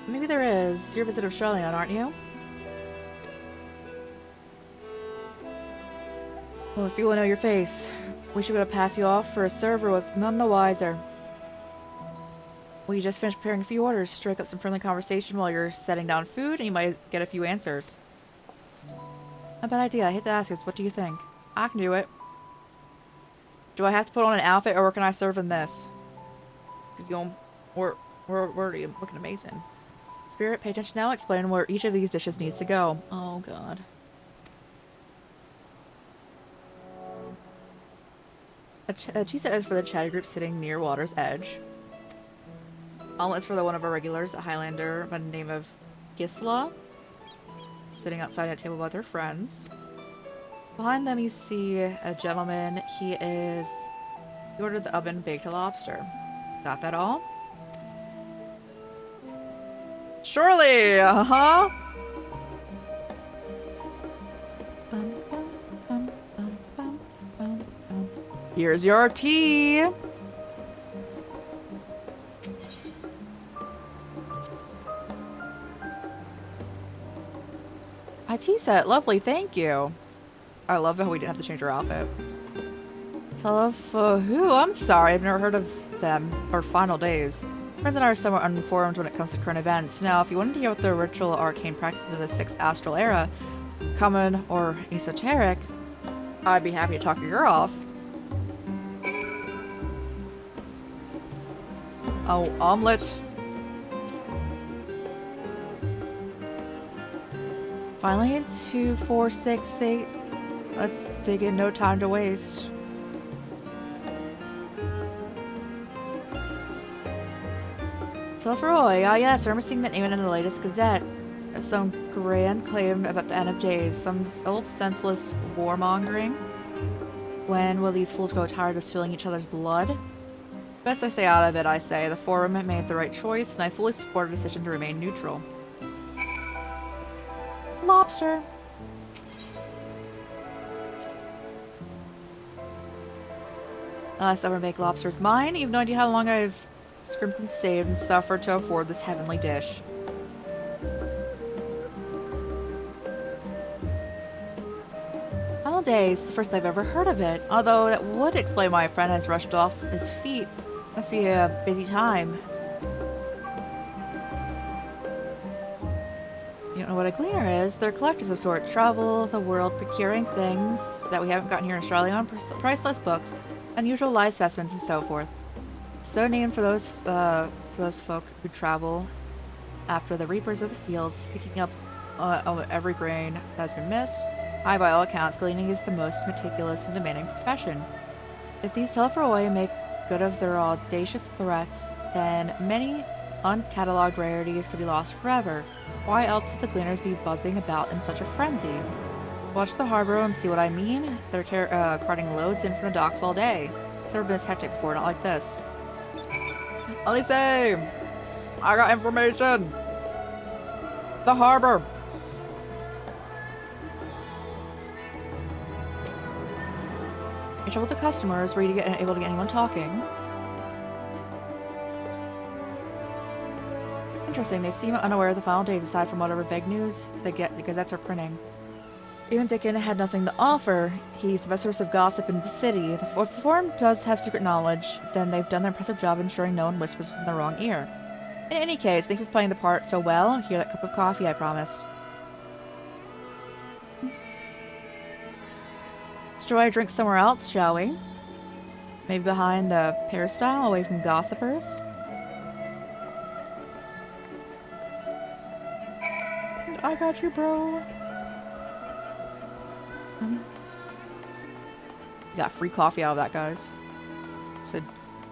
Maybe there is. You're a visitor of Charlian, aren't you? Well, if you will know your face, we should be able to pass you off for a server with none the wiser. We just finished preparing a few orders. Strike up some friendly conversation while you're setting down food, and you might get a few answers. Not a bad idea. I hate to ask this. What do you think? I can do it. Do I have to put on an outfit, or can I serve in this? Because we're already looking amazing. Spirit, pay attention now. Explain where each of these dishes needs to go. Oh god. A cheese set is for the chatty group sitting near water's edge. Omelets for one of our regulars, a Highlander by the name of Gisla, sitting outside at a table with her friends. Behind them you see a gentleman. He ordered the oven baked lobster. Got that all? Surely! Uh-huh! Here's your tea! My tea set, lovely, thank you. I love how we didn't have to change her outfit. Who? I'm sorry, I've never heard of them, or Final Days. Friends and I are somewhat uninformed when it comes to current events. Now, if you wanted to hear about the ritual arcane practices of the 6th Astral Era, common or esoteric, I'd be happy to talk your ear off. Oh, omelet. Finally, 2, 4, 6, 8. let's dig in, no time to waste. Telefroy, ah yes, I remember seeing that name in the latest Gazette. That's some grand claim about the end of days, some old senseless warmongering. When will these fools grow tired of spilling each other's blood? Best I stay out of it, I say. The Forum made the right choice, and I fully support a decision to remain neutral. Lobster! Last ever make lobsters mine. You have no idea how long I've scrimped and saved and suffered to afford this heavenly dish. Holidays, the first I've ever heard of it. Although that would explain why a friend has rushed off his feet. Must be a busy time. You don't know what a gleaner is? They're collectors of sort. Travel the world procuring things that we haven't gotten here in Australia on priceless books, unusual live specimens, and so forth. So named for those folk who travel after the reapers of the fields, picking up every grain that has been missed. By all accounts, gleaning is the most meticulous and demanding profession. If these Telefroy make good of their audacious threats, then many uncatalogued rarities could be lost forever. Why else would the gleaners be buzzing about in such a frenzy? Watch the harbor and see what I mean. They're carting loads in from the docks all day. It's never been this hectic before, not like this. Elise! I got information! The harbor! In trouble with the customers, were you able to get anyone talking? Interesting, they seem unaware of the final days aside from whatever vague news the gazettes are printing. Even Dickon had nothing to offer. He's the best source of gossip in the city. If the Forum does have secret knowledge, then they've done their impressive job ensuring no one whispers in the wrong ear. In any case, thank you for playing the part so well. Here, that cup of coffee I promised. Let's try a drink somewhere else, shall we? Maybe behind the peristyle, away from gossipers? I got you, bro. You got free coffee out of that, guys.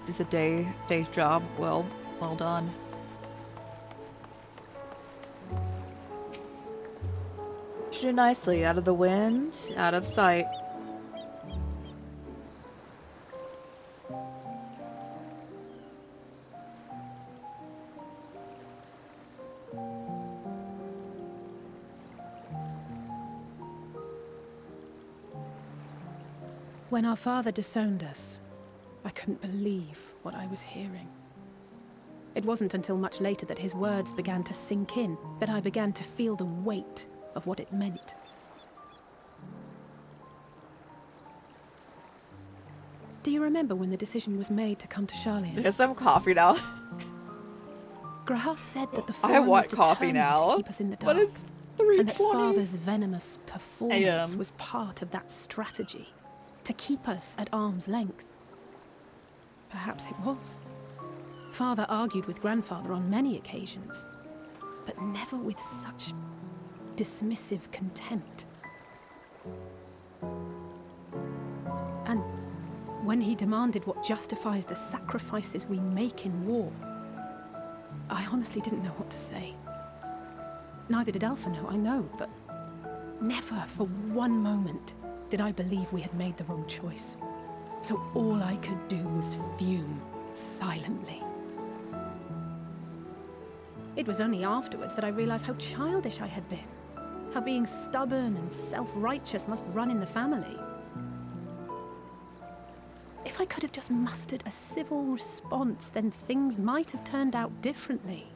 It's a day's job. Well done. Should do nicely. Out of the wind, out of sight. When our father disowned us, I couldn't believe what I was hearing. It wasn't until much later that his words began to sink in, that I began to feel the weight of what it meant. Do you remember when the decision was made to come to Charlian? Get some coffee now. Graham said that the I Forum was want coffee determined now. to keep us in the dark. But it's 3:20. And that father's venomous performance AM. was part of that strategy. To keep us at arm's length. Perhaps it was. Father argued with grandfather on many occasions, but never with such dismissive contempt. And when he demanded what justifies the sacrifices we make in war, I honestly didn't know what to say. Neither did Alpha know, I know, but never for one moment did I believe we had made the wrong choice. So all I could do was fume silently. It was only afterwards that I realized how childish I had been. How being stubborn and self-righteous must run in the family. If I could have just mustered a civil response, then things might have turned out differently.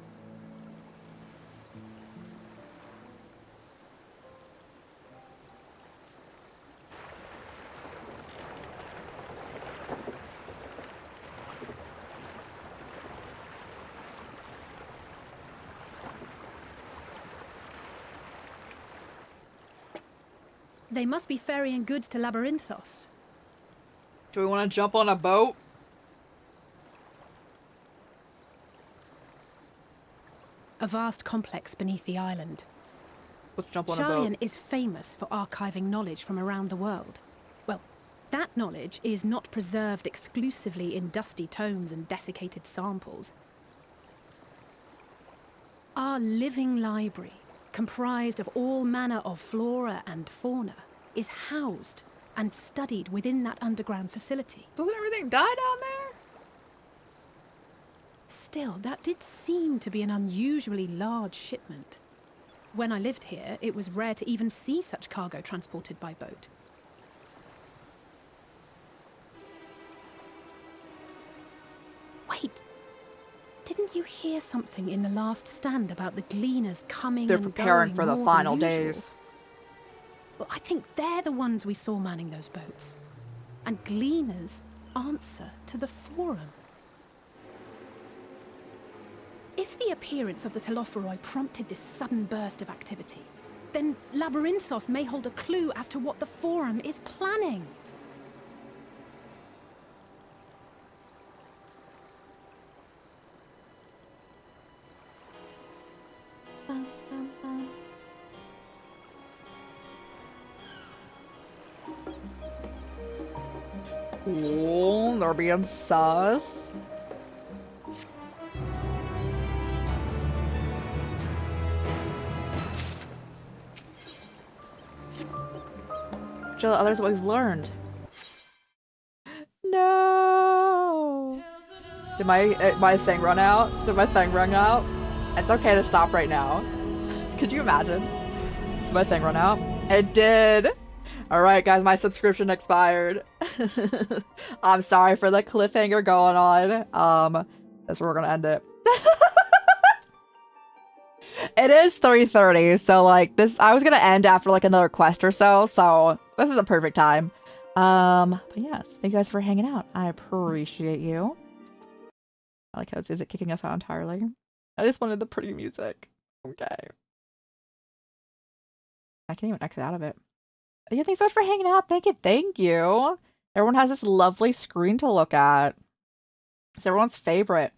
They must be ferrying goods to Labyrinthos. Do we want to jump on a boat? A vast complex beneath the island. Let's jump on a boat. Sharlayan is famous for archiving knowledge from around the world. Well, that knowledge is not preserved exclusively in dusty tomes and desiccated samples. Our living library, comprised of all manner of flora and fauna, is housed and studied within that underground facility. Doesn't everything die down there? Still, that did seem to be an unusually large shipment. When I lived here, it was rare to even see such cargo transported by boat. Wait! Didn't you hear something in the last stand about the gleaners coming They're and preparing going for the more final than usual? days. Well, I think they're the ones we saw manning those boats. And gleaners answer to the Forum. If the appearance of the Telophoroi prompted this sudden burst of activity, then Labyrinthos may hold a clue as to what the Forum is planning. Ooh, they're being sus. Show the others what we've learned. No. Did my thing run out? Did my thing run out? It's okay to stop right now. Could you imagine? Did my thing run out? It did. Alright guys, my subscription expired. I'm sorry for the cliffhanger going on. That's where we're gonna end it. It is 3:30, so like this I was gonna end after like another quest or so this is a perfect time. But yes, thank you guys for hanging out. I appreciate you. I like how is it kicking us out entirely? I just wanted the pretty music. Okay. I can't even exit out of it. Yeah, thanks so much for hanging out. Thank you. Everyone has this lovely screen to look at. It's everyone's favorite.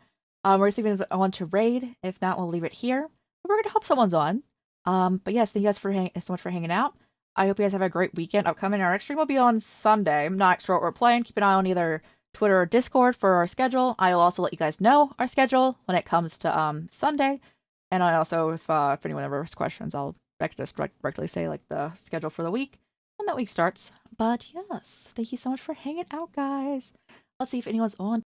We're seeing if I want to raid. If not, we'll leave it here. But we're gonna hope someone's on. But yes, thank you guys for so much for hanging out. I hope you guys have a great weekend upcoming. Our next stream will be on Sunday. I'm not sure what we're playing. Keep an eye on either Twitter or Discord for our schedule. I'll also let you guys know our schedule when it comes to Sunday. And I also, if anyone ever has questions, I'll just directly say like the schedule for the week when that week starts. But yes, thank you so much for hanging out, guys. Let's see if anyone's on.